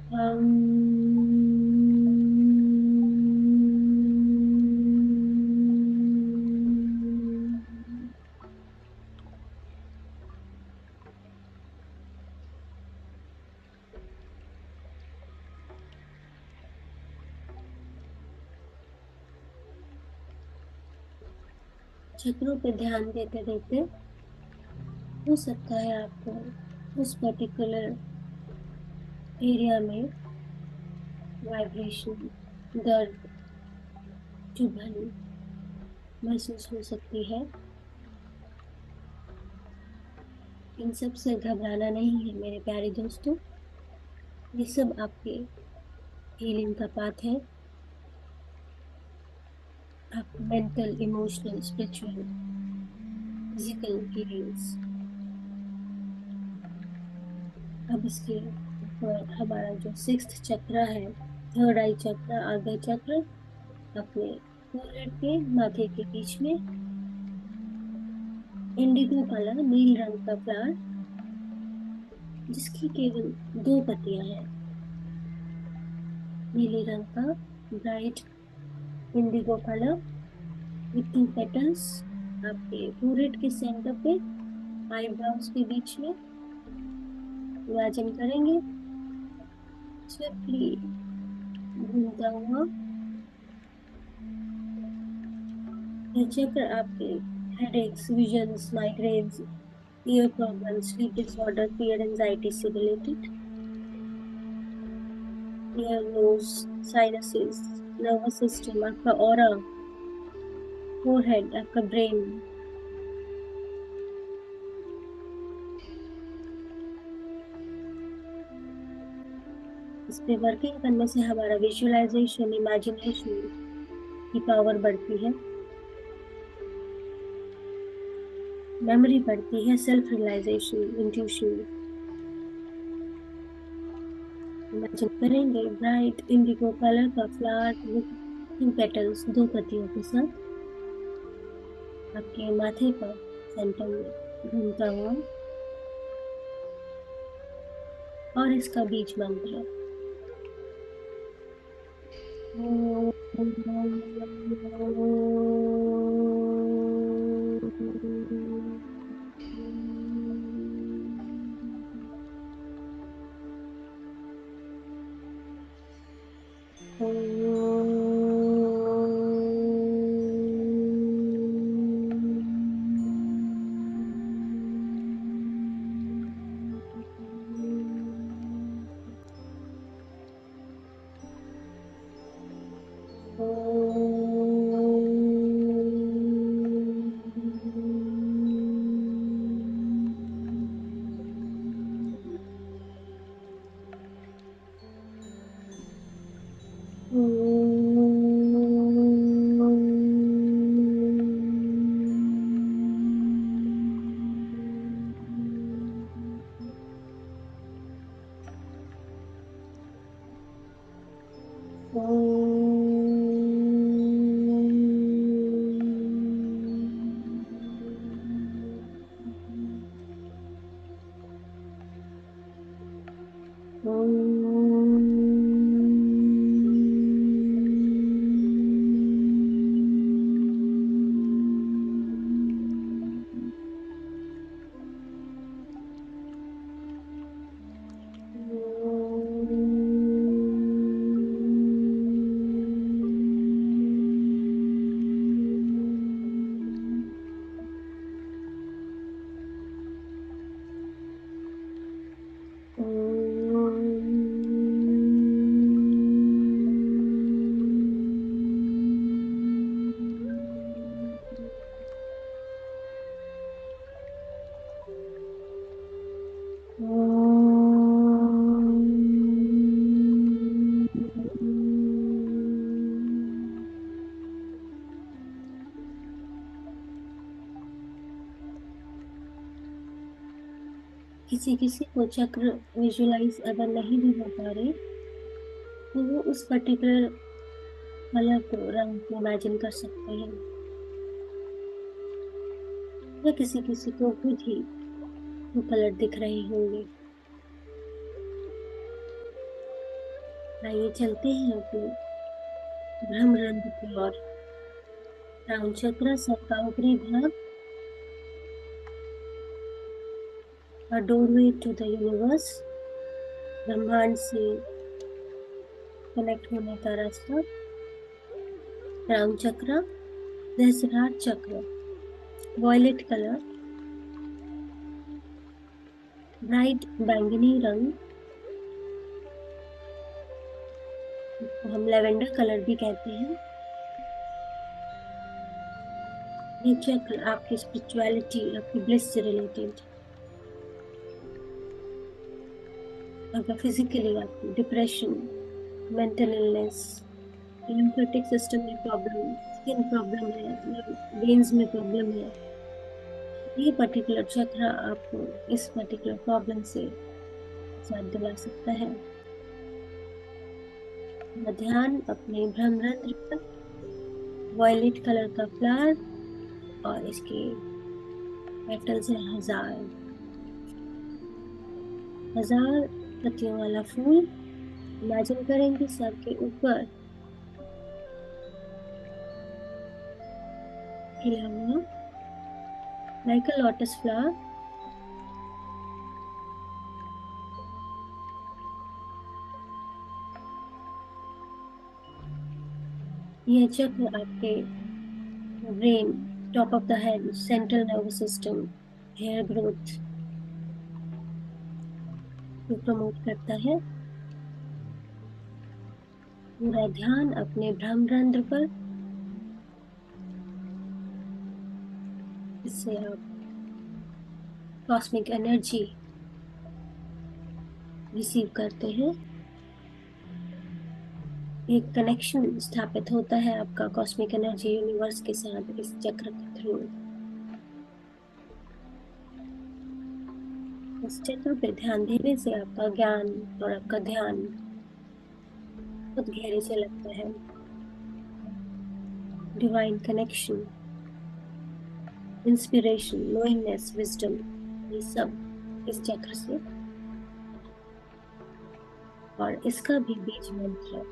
चक्रों पे ध्यान देते देते हो सकता है आपको उस पर्टिकुलर एरिया में वाइब्रेशन, दर्द, चुभन महसूस हो सकती है। इन सब से घबराना नहीं है मेरे प्यारे दोस्तों। ये सब आपके हीलिंग का पाथ है। आप mental, emotional, spiritual, physical healings. अब इसके ऊपर हमारा जो सिक्स्थ चक्र है, थर्ड आई चक्र, आगे चक्र, अपने फोrehead के माथे के बीच में इंडिगो कलर, नील रंग का फ्लावर, जिसकी केवल दो पत्तियां हैं। नीले रंग का bright Indigo colour with to petals आपके फोrehead के सेंटर पे, आईब्रोज के बीच में इमेजिन करेंगे। स्विफ्टली घूमता हुआ ये चक्र आपके headaches, visions, migraines, ear problems, sleep disorder, fear, anxiety से related, ear, nose, sinuses, nervous system, आपका ऑरा, फोरहेड, आपका ब्रेन, इस पे वर्किंग करने से हमारा विजुअलाइजेशन, इमेजिनेशन की पावर बढ़ती है, मेमोरी बढ़ती है, सेल्फ रियलाइजेशन, इंट्यूशन। इमेजिन करेंगे ब्राइट इंडिगो कलर का फ्लावर विथ टू पेटल्स, दो पत्तियों के साथ आपके माथे पर सेंटर में घूमता हुआ, और इसका बीज मंत्र किसी किसी को चक्र विजुलाइज अगर नहीं भी हो पा रहे, तो वो उस पर्टिकुलर कलर को, रंग को इमेजिन कर सकते हैं, या किसी किसी को खुद ही वो कलर दिख रहे होंगे। आइए चलते हैं अपने ब्रह्मरंध्र की ओर। क्राउन चक्र सर का ऊपरी भाग, a doorway to the universe, ब्रह्मांड से कनेक्ट होने का रास्ता। क्राउन चक्र, सहस्त्रार चक्र, वॉयलेट कलर, ब्राइट बैंगनी रंग, इसको हम लेवेंडर कलर भी कहते हैं। ये चक्र आपकी स्पिरिचुअलिटी, आपकी ब्लिस से रिलेटेड, आपका फिजिकली, आपकी depression, mental illness, lymphatic system में प्रॉब्लम, स्किन प्रॉब्लम है या वेन्स में प्रॉब्लम है, ये पर्टिकुलर चक्र आपको इस पर्टिकुलर प्रॉब्लम से निजात दिला सकता है। ध्यान अपने ब्रह्मरंध्र पर, वॉयलेट कलर का फ्लावर और इसके पेटल्स हैं 1000, 1000 पत्तियों वाला फूल। इमेजिन करेंगे सर के ऊपर खिला हुआ, लाइक अ लोटस फ्लावर। यह चक्र आपके brain, top of the head, central nervous system, hair growth को प्रमोट करता है। पूरा ध्यान अपने ब्रह्मरंध्र पर, इससे आप कॉस्मिक एनर्जी रिसीव करते हैं। एक कनेक्शन स्थापित होता है आपका कॉस्मिक एनर्जी यूनिवर्स के साथ इस चक्र के थ्रू। इस चक्र पे ध्यान देने से आपका ज्ञान और आपका ध्यान बहुत गहरे से लगता है। डिवाइन कनेक्शन, इंस्पिरेशन, नोइंगनेस, विजडम, ये सब इस चक्र से। और इसका भी बीज मंत्र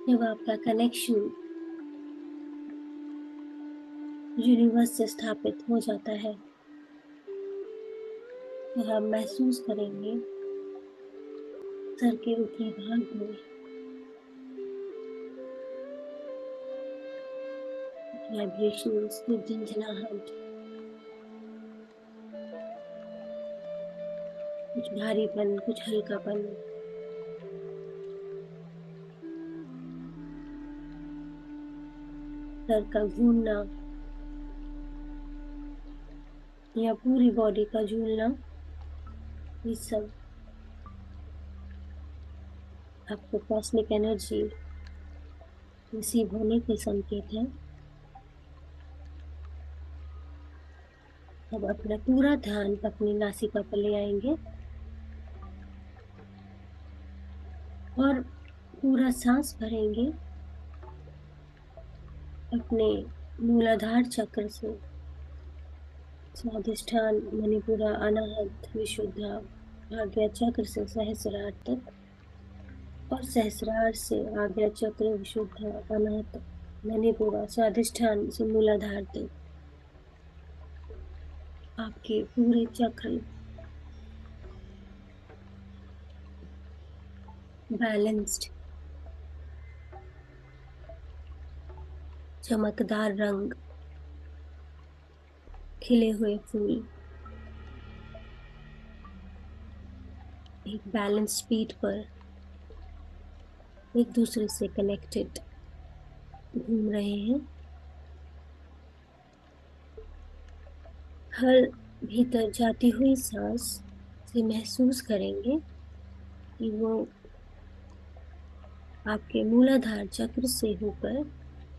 जब आपका कनेक्शन यूनिवर्स से स्थापित हो जाता है तो हम महसूस करेंगे सर के ऊपरी भाग में वाइब्रेशंस, कुछ झंझनाहट, कुछ भारीपन, कुछ हल्कापन, सर का घूमना या पूरी बॉडी का झूलना, ये सब आपको कॉस्मिक एनर्जी रिसीव होने के संकेत है। अब अपना पूरा ध्यान अपनी नासिका पर ले आएंगे और पूरा सांस भरेंगे अपने मूलाधार चक्र से स्वादिष्ठान, मणिपुरा, अनाहत, विशुद्धा, आज्ञा चक्र से सहस्रार तक और सहस्रार से आज्ञा चक्र, विशुद्धा, अनाहत, मणिपुरा, स्वादिष्ठान से मूलाधार तक आपके पूरे चक्र बैलेंस्ड, चमकदार रंग, खिले हुए फूल, एक बैलेंस स्पीड पर एक दूसरे से कनेक्टेड घूम रहे हैं। हर भीतर जाती हुई सांस से महसूस करेंगे कि वो आपके मूलाधार चक्र से होकर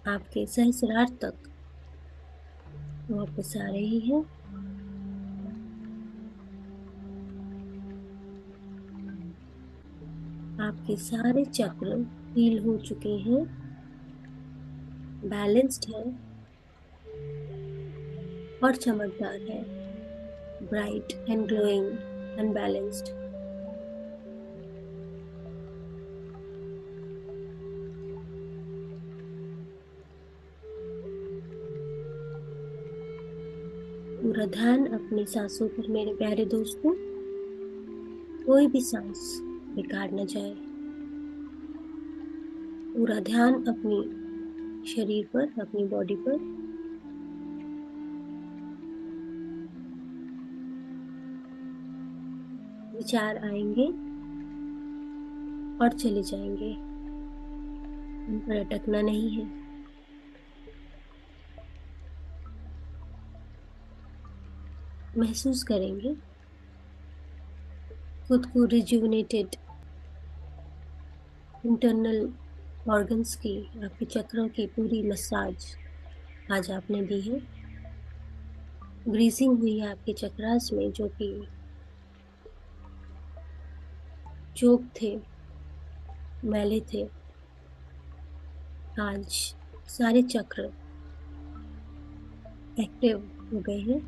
आपके सहस्रार तक वापस आ रही है। आपके सारे चक्र हील हो चुके हैं, बैलेंस्ड है और चमकदार है, ब्राइट एंड ग्लोइंग, अनबैलेंस्ड। पूरा ध्यान अपनी सांसों पर मेरे प्यारे दोस्तों, कोई भी सांस बेकार न जाए। पूरा ध्यान अपनी शरीर पर, अपनी बॉडी पर। विचार आएंगे और चले जाएंगे, उन पर अटकना नहीं है। महसूस करेंगे खुद को रिजुविनेटेड, इंटरनल ऑर्गन्स की, आपके चक्रों की पूरी मसाज आज आपने दी है। ग्रीसिंग हुई है आपके चक्रास में, जो कि चोक थे, मैले थे। आज सारे चक्र एक्टिव हो गए हैं।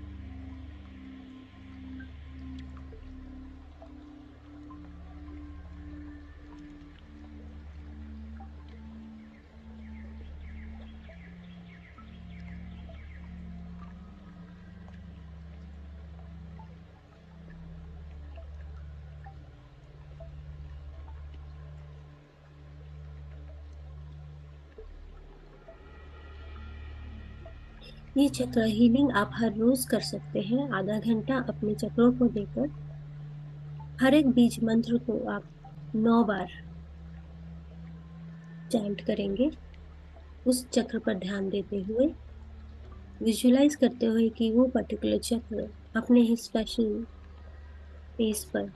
ये चक्र हीलिंग आप हर रोज कर सकते हैं, आधा घंटा अपने चक्रों को देकर। हर एक बीज मंत्र को आप 9 बार चैंट करेंगे, उस चक्र पर ध्यान देते हुए, विजुलाइज करते हुए कि वो पर्टिकुलर चक्र अपने ही स्पेशल पेस पर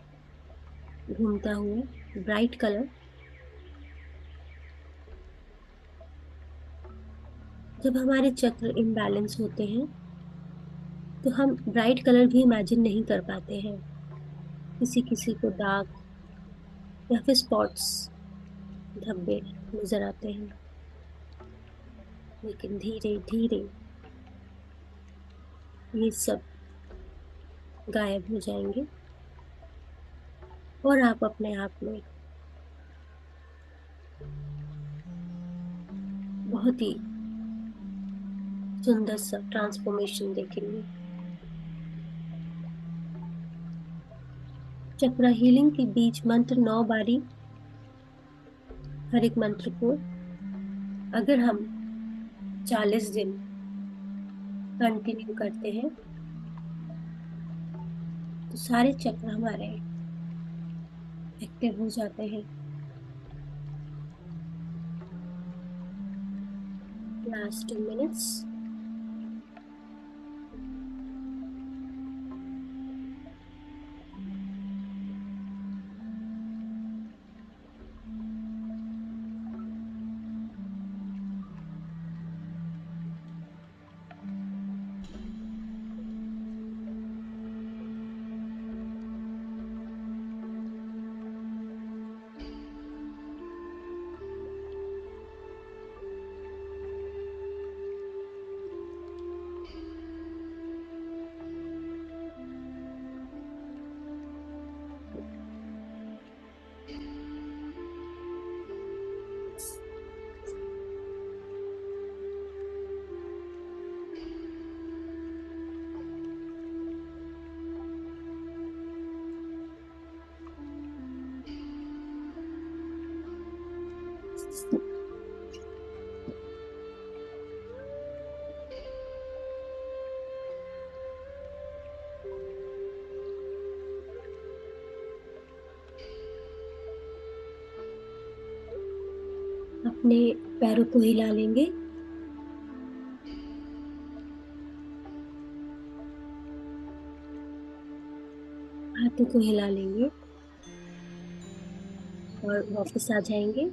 घूमता हुआ ब्राइट कलर। जब हमारे चक्र इम्बैलेंस होते हैं तो हम ब्राइट कलर भी इमेजिन नहीं कर पाते हैं। किसी किसी को डार्क या फिर स्पॉट्स, धब्बे नजर आते हैं, लेकिन धीरे धीरे ये सब गायब हो जाएंगे और आप अपने आप में बहुत ही सुंदर सा ट्रांसफॉर्मेशन देखेंगे। चक्र हीलिंग के बीच मंत्र 9 बारी, हर एक मंत्र को अगर हम 40 दिन कंटिन्यू करते हैं तो सारे चक्र हमारे एक्टिव हो जाते हैं। Last 2 minutes. अपने पैरों को हिला लेंगे। हाथों को हिला लेंगे और वापस आ जाएंगे।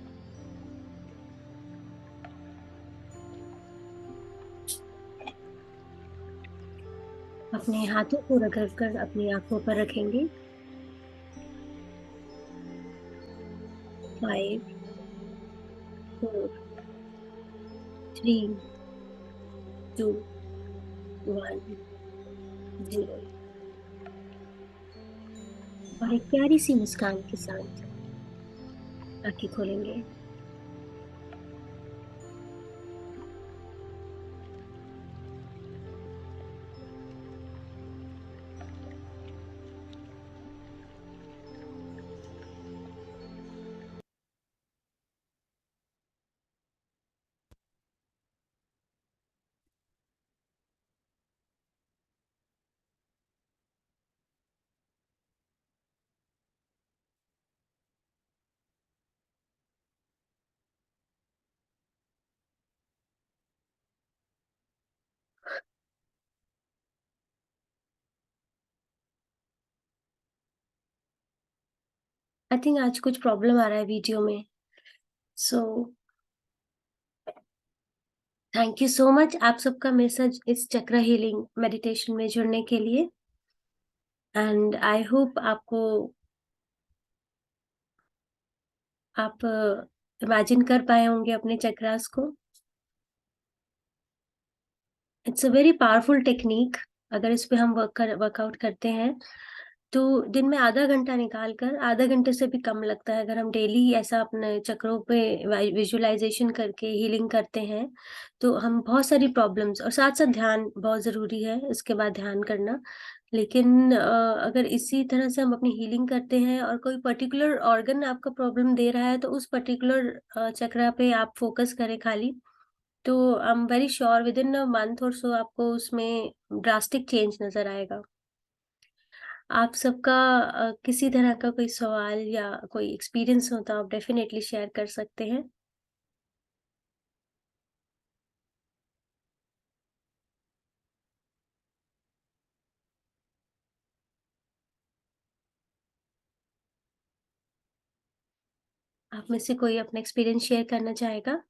अपने हाथों को रगड़ कर अपनी आंखों पर रखेंगे। 5, 4, 3, 2, 1, 0। और एक प्यारी सी मुस्कान के साथ आंखें खोलेंगे। आई थिंक आज कुछ प्रॉब्लम आ रहा है वीडियो में, so thank you so much आप सबका मैसेज इस चक्र हीलिंग मेडिटेशन में जुड़ने के लिए। एंड आई होप आपको आप इमेजिन कर पाए होंगे अपने चक्रास को। It's a very powerful technique. अगर इस पे हम वर्कआउट करते हैं तो दिन में आधा घंटा निकाल कर, आधा घंटे से भी कम लगता है, अगर हम डेली ऐसा अपने चक्रों पे विजुअलाइजेशन करके हीलिंग करते हैं तो हम बहुत सारी प्रॉब्लम्स, और साथ साथ ध्यान बहुत जरूरी है, इसके बाद ध्यान करना। लेकिन अगर इसी तरह से हम अपनी हीलिंग करते हैं और कोई पर्टिकुलर ऑर्गन आपका प्रॉब्लम दे रहा है तो उस पर्टिकुलर चक्रा पे आप फोकस करें खाली, तो I am very sure with in a month और सो आपको उसमें ड्रास्टिक चेंज नजर आएगा। आप सबका किसी तरह का कोई सवाल या कोई एक्सपीरियंस हो तो आप डेफिनेटली शेयर कर सकते हैं। आप में से कोई अपना एक्सपीरियंस शेयर करना चाहेगा?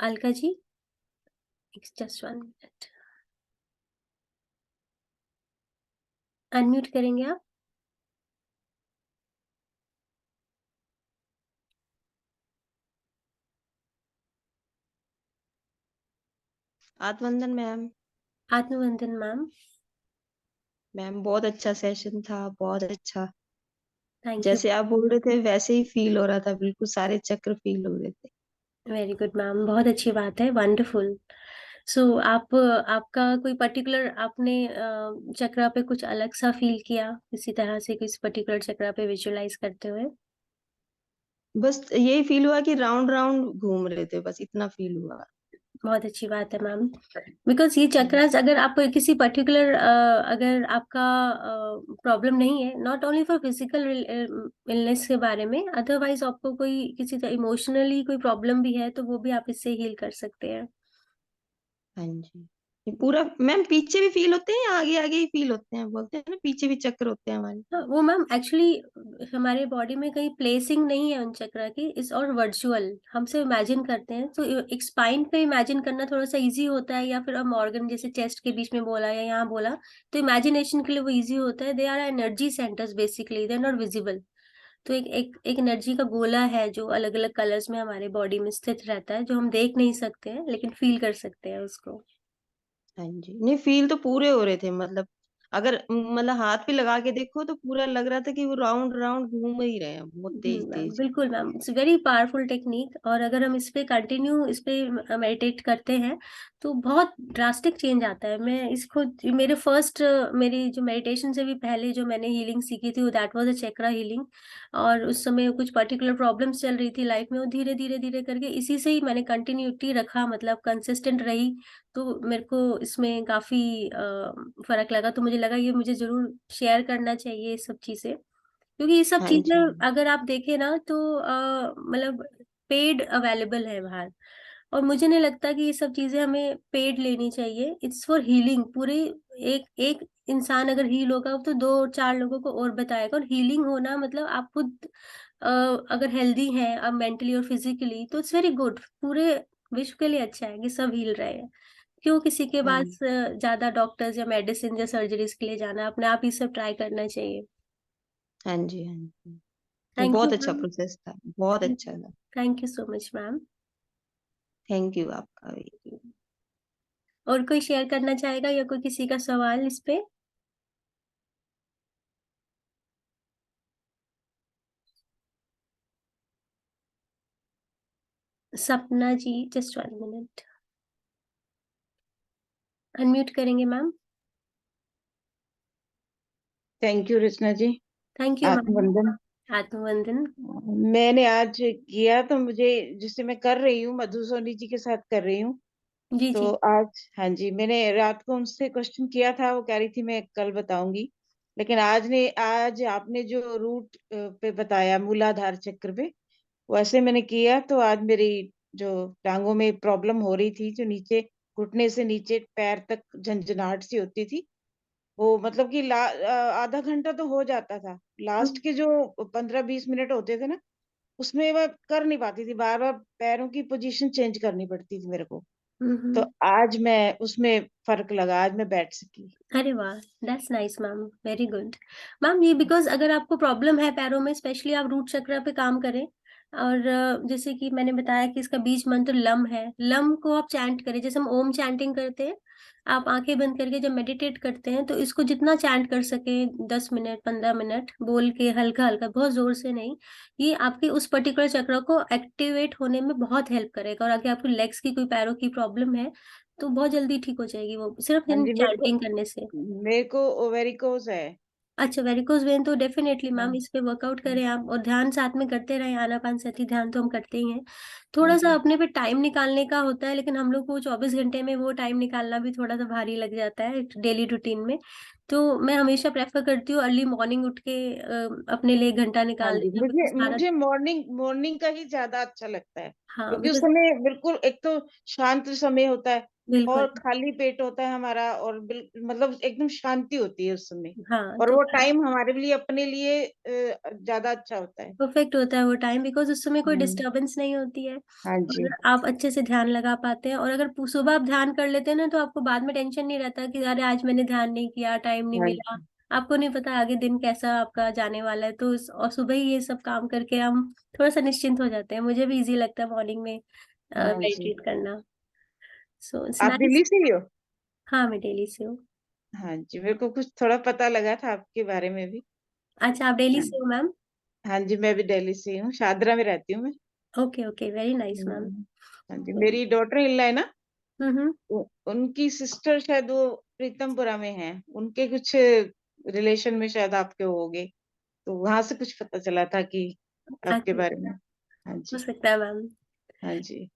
Alka ji, just 1 minute, unmute करेंगे आप? आत्मवंदन मैम। आत्मवंदन मैम। मैम बहुत अच्छा सेशन था, बहुत अच्छा। Thank you. जैसे आप बोल रहे थे वैसे ही फील हो रहा था, बिल्कुल सारे चक्र फील हो रहे थे। वेरी गुड मैम, बहुत अच्छी बात है, वंडरफुल। सो आप आपका कोई पर्टिकुलर आपने चक्रा पे कुछ अलग सा फील किया इसी तरह से किसी पर्टिकुलर चक्रा पे विजुअलाइज करते हुए? बस यही फील हुआ कि राउंड राउंड घूम रहे थे, बस इतना फील हुआ। बहुत अच्छी बात है मैम। बिकॉज ये चक्रास अगर आप किसी पर्टिकुलर अगर आपका प्रॉब्लम नहीं है, not only for physical illness के बारे में, अदरवाइज आपको कोई किसी तरह इमोशनली कोई प्रॉब्लम भी है तो वो भी आप इससे हील कर सकते हैं। हाँ जी। ये पूरा मैम पीछे भी फील होते हैं या आगे आगे ही फील होते हैं? बोलते हैं ना पीछे भी चक्र होते हैं हमारे। हाँ, वो मैम एक्चुअली हमारे बॉडी में कहीं प्लेसिंग नहीं है उन चक्रा की, इस और वर्चुअल हम सब इमेजिन करते हैं। तो एक स्पाइन पे इमेजिन करना थोड़ा सा इजी होता है, या फिर हम ऑर्गन जैसे चेस्ट के बीच में बोला या यहाँ बोला, तो इमेजिनेशन के लिए वो इजी होता है। They are energy centres basically, they are not visible. तो एक एनर्जी का गोला है जो अलग अलग कलर्स में हमारे बॉडी में स्थित रहता है, जो हम देख नहीं सकते हैं लेकिन फील कर सकते हैं उसको। हाँ जी, नहीं फील तो पूरे हो रहे थे, मतलब अगर मतलब हाथ पे लगा के देखो तो पूरा लग रहा था कि वो राउंड राउंड घूम ही रहे हैं, बहुत तेज मैम तेज। बिल्कुल ma'am, it's very powerful technique. और अगर हम इस पे मेडिटेट करते हैं तो बहुत ड्रास्टिक चेंज आता है। मैं इसको मेरे फर्स्ट मेरी जो मेडिटेशन से भी पहले जो मैंने हीलिंग सीखी थी वो that was a chakra healing. और उस समय कुछ पर्टिकुलर प्रॉब्लम्स चल रही थी लाइफ में, वो धीरे धीरे धीरे करके इसी से ही मैंने कंटिन्यूटी रखा, मतलब कंसिस्टेंट रही। तो मेरे को इसमें काफी फर्क लगा, तो मुझे लगा ये मुझे जरूर शेयर करना चाहिए ये सब चीजें। क्योंकि ये सब हाँ चीजें जी। अगर आप देखें ना तो मतलब पेड अवेलेबल है बाहर। और मुझे नहीं लगता कि ये सब चीजें हमें पेड लेनी चाहिए। इट्स फॉर हीलिंग पूरे। एक एक इंसान अगर हील होगा तो दो चार लोगों को और बताएगा। और हीलिंग होना मतलब आप खुद अगर हेल्दी हैं अब मेंटली और फिजिकली, तो इट्स वेरी गुड। पूरे विश्व के लिए अच्छा है कि सब हील रहे हैं। क्यों किसी के हाँ पास ज्यादा डॉक्टर्स या मेडिसिन या सर्जरीज के लिए जाना, अपने आप ही सब ट्राई करना चाहिए। हाँ जी। हाँ जी, ये थैंक यू बहुत अच्छा मैम। प्रोसेस था, बहुत अच्छा था। Thank you so much ma'am. Thank you आपका भी। और कोई शेयर करना चाहेगा या कोई किसी का सवाल इस पे? Sapna ji, just 1 minute, unmute करेंगे ma'am. Thank you Rachna ji. Thank you ma'am. आत्मवंदन। आत्मवंदन। मैंने आज किया तो मुझे, जिससे मैं कर रही हूँ मधु सोनी जी के साथ कर रही हूँ। जी तो जी। आज हाँ जी, मैंने रात को उनसे क्वेश्चन किया था, वो कह रही थी मैं कल बताऊंगी। लेकिन आज आपने जो रूट पे बताया मूलाधार चक्र पे, वैसे मैंने किया तो आज मेरी जो टांगों में प्रॉब्लम हो रही थी, जो नीचे घुटने से नीचे पैर तक झंझनाहट सी होती थी, वो मतलब कि आधा घंटा तो हो जाता था। लास्ट हम्म के जो 15-20 मिनट होते थे ना, उसमें मैं कर नहीं पाती थी, बार बार पैरों की पोजीशन चेंज करनी पड़ती थी मेरे को। तो हम्म। आज मैं उसमें फर्क लगा, आज मैं बैठ सकी। अरे वाह, that's nice ma'am, very good. Ma'am ये बिकॉज अगर आपको प्रॉब्लम है पैरों में, स्पेशली आप रूट चक्र पे काम करें। और जैसे कि मैंने बताया कि इसका बीज मंत्र लम है, लम को आप चैंट करें जैसे हम ओम चैंटिंग करते हैं। आप आंखें बंद करके जब मेडिटेट करते हैं तो इसको जितना चैंट कर सके, 10 मिनट 15 मिनट बोल के हल्का हल्का, बहुत जोर से नहीं, ये आपके उस पर्टिकुलर चक्र को एक्टिवेट होने में बहुत हेल्प करेगा। और अगर आपको लेग्स की कोई पैरों की प्रॉब्लम है तो बहुत जल्दी ठीक हो जाएगी वो, सिर्फ हाँ इन जी, चैंटिंग करने से। मेरे को वेरिकोज है। अच्छा, वेरिकोज वेन तो डेफिनेटली मैम हाँ। इस पे वर्कआउट करें आप, और ध्यान साथ में करते रहें। आनापानसती ध्यान तो हम करते ही हैं। हाँ थोड़ा सा जी। अपने पे टाइम निकालने का होता है, लेकिन हम लोग को 24 घंटे में वो टाइम निकालना भी थोड़ा सा भारी लग जाता है डेली रूटीन में। तो मैं हमेशा प्रेफर करती हूँ अर्ली मॉर्निंग उठ के अपने लिए 1 घंटा हाँ निकालने जी, का, मुझे because सारा। मुझे मॉर्निंग मॉर्निंग का ही ज्यादा अच्छा लगता है, हाँ क्योंकि उस बिकॉज समय बिल्कुल एक तो शांत समय होता है, बिल्कुल। और खाली पेट होता है हमारा, और मतलब एकदम शांति होती है उस समय। हाँ और तो वो टाइम हमारे लिए अपने लिए ज्यादा अच्छा होता है। परफेक्ट होता है वो टाइम, बिकॉज उस समय कोई हम्म। डिस्टरबेंस नहीं होती है। हाँ जी। और आप अच्छे से ध्यान लगा पाते हैं। और अगर सुबह आप ध्यान कर लेते हैं ना, तो आपको बाद में टेंशन नहीं रहता कि अरे आज मैंने ध्यान नहीं किया, टाइम नहीं हाँ मिला। जी। आपको नहीं पता आगे दिन कैसा आपका जाने वाला है, तो और सुबह ही ये सब काम करके हम थोड़ा सा निश्चिंत हो जाते हैं। मुझे भी इजी लगता है मॉर्निंग में हाँ जी। मेडिटेट करना। सो इट्स आप नाइस। दिल्ली से ही हो? हाँ मैं दिल्ली से हूँ। हाँ जी, मेरे को कुछ थोड़ा पता लगा था आपके बारे में भी। अच्छा, आप दिल्ली हाँ। से हो मैम? हाँ जी, मैं भी दिल्ली से ही हूँ, शादरा में रहती हूँ मैं। Okay okay, very nice ma'am. हाँ जी, मेरी डॉटर इन लॉ है ना, हम्म। उनकी सिस्टर शायद वो प्रीतमपुरा में है, उनके कुछ रिलेशन में शायद आपके होगे, तो वहां से कुछ पता चला था कि आपके अच्छा, बारे में। हाँ हो जी। सकता है मैम। हाँ जी।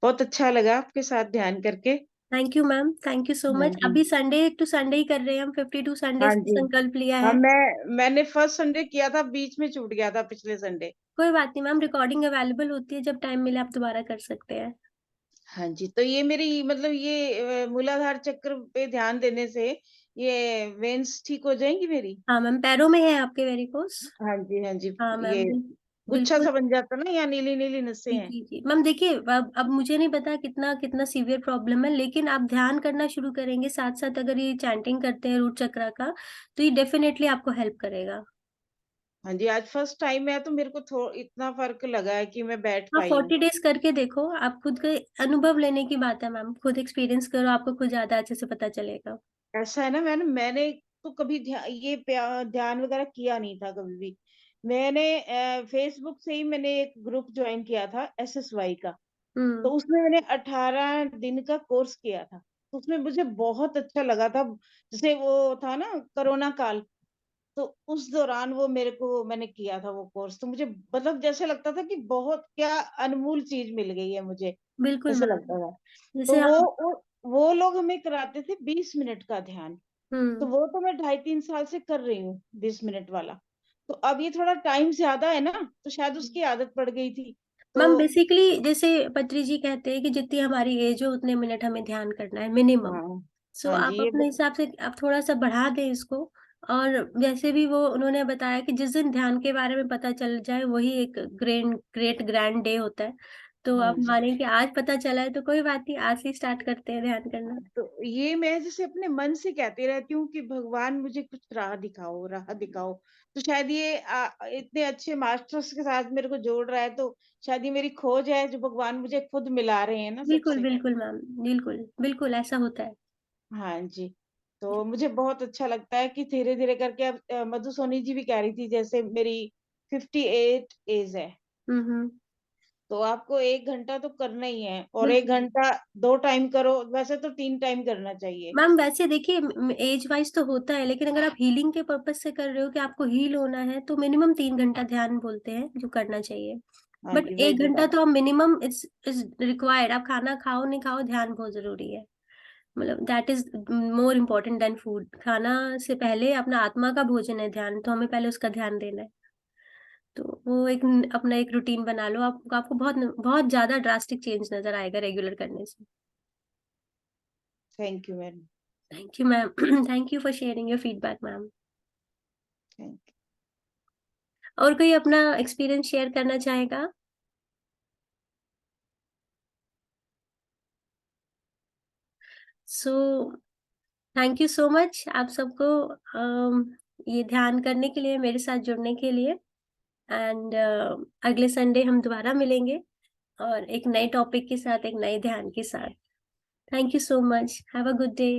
बहुत अच्छा लगा आपके साथ ध्यान करके। Thank you ma'am, thank you so हाँ मच। जी। अभी संडे टू संडे ही कर रहे हैं हम, 52 संडे हाँ से जी। संकल्प लिया हाँ, है। मैंने फर्स्ट संडे किया था, बीच में छूट गया था पिछले संडे। कोई बात नहीं मैम, रिकॉर्डिंग अवेलेबल होती है, जब टाइम मिले आप दोबारा कर सकते हैं। हाँ जी, तो ये मेरी मतलब ये मूलाधार चक्र पे ध्यान देने से ये वेन्स ठीक हो जाएंगी मेरी। हाँ मैम, पैरों में है आपके वेरिकोस। हाँ जी, हाँ जी। हाँ मैम, ये गुच्छा बिल्कुल। सा बन जाता ना, या नीली नीली नसें जी हैं। जी जी मैम, देखिए अब मुझे नहीं पता कितना कितना सीवियर प्रॉब्लम है, लेकिन आप ध्यान करना शुरू करेंगे साथ साथ, अगर ये चैंटिंग करते हैं रूट चक्रा का, तो ये डेफिनेटली आपको हेल्प करेगा। हाँ जी, आज फर्स्ट टाइम है तो मेरे को इतना फर्क लगा है कि मैं बैठ आप पाई हूँ। 40 डेज करके देखो, आप खुद के अनुभव लेने की बात है मैम, खुद एक्सपीरियंस करो, आपको खुद ज्यादा अच्छे से पता चलेगा। ऐसा है ना, मैंने तो कभी ध्यान वगैरह किया नहीं था कभी भी। मैंने फेसबुक से ही मैंने एक ग्रुप ज्वाइन किया था SSY का। तो हम्म। उसमें मैंने 18 दिन का कोर्स किया था, तो उसमें मुझे बहुत अच्छा लगा था। जैसे वो था ना कोरोना काल, तो उस दौरान वो मेरे को मैंने किया था वो कोर्स, तो मुझे मतलब जैसे लगता था कि बहुत क्या अनमोल चीज मिल गई है मुझे, बिल्कुल ऐसे मैम। लगता था। तो जैसे हम। वो लोग हमें कराते थे 20 मिनट का ध्यान। तो हम्म। वो तो मैं 2.5-3 साल से कर रही हूँ 20 मिनट वाला। तो अब ये थोड़ा टाइम ज्यादा है ना, तो शायद उसकी आदत पड़ गई थी। तो मैम बेसिकली जैसे पत्री जी कहते हैं कि जितनी हमारी एज हो उतने मिनट हमें ध्यान करना है मिनिमम। हाँ। सो हाँ जी, आप अपने हिसाब से आप थोड़ा सा बढ़ा दें इसको। और वैसे भी वो उन्होंने बताया कि जिस दिन ध्यान के बारे में पता चल जाए वही एक ग्रेट ग्रैंड डे होता है। तो हाँ आप जी। माने कि आज पता चला है तो कोई बात नहीं, आज से स्टार्ट करते हैं ध्यान करना। तो ये मैं जैसे अपने मन से कहती रहती हूँ कि भगवान मुझे कुछ राह दिखाओ, राह दिखाओ। तो शायद ये इतने अच्छे मास्टर्स के साथ मेरे को जोड़ रहा है, तो शायद ये मेरी खोज है जो भगवान मुझे खुद मिला रहे हैं ना बिल्कुल सबसे। बिल्कुल मैम, बिल्कुल बिल्कुल ऐसा होता है। हाँ जी। तो मुझे बहुत अच्छा लगता है कि धीरे धीरे करके अब मधु सोनी जी भी कह रही थी, जैसे मेरी 58 एज है, हम्म। तो आपको 1 घंटा तो करना ही है, और एक बिल्कुल घंटा 2 टाइम करो, वैसे तो 3 टाइम करना चाहिए। मैम, वैसे देखिए एज वाइज तो होता है, लेकिन अगर आप हीलिंग के पर्पज से कर रहे हो कि आपको हील होना है, तो मिनिमम 3 घंटा ध्यान बोलते हैं जो करना चाहिए। हाँ बट जी, वही 1 घंटा बता। तो आप मिनिमम इट्स इज रिक्वायर्ड। आप खाना खाओ नहीं खाओ, ध्यान बहुत जरूरी है। मतलब that is more important then food. खाना से पहले अपना आत्मा का भोजन है ध्यान, तो हमें पहले उसका ध्यान देना है। तो वो एक अपना एक रूटीन बना लो, आपको आपको बहुत बहुत ज्यादा ड्रास्टिक चेंज नजर आएगा रेगुलर करने से। Thank you ma'am. Thank you ma'am. Thank you for sharing your feedback ma'am. Thank और कोई अपना एक्सपीरियंस शेयर करना चाहेगा? So thank you so much आप सबको, ये ध्यान करने के लिए, मेरे साथ जुड़ने के लिए। एंड अगले संडे हम दोबारा मिलेंगे, और एक नए टॉपिक के साथ, एक नए ध्यान के साथ। Thank you so much, have a good day.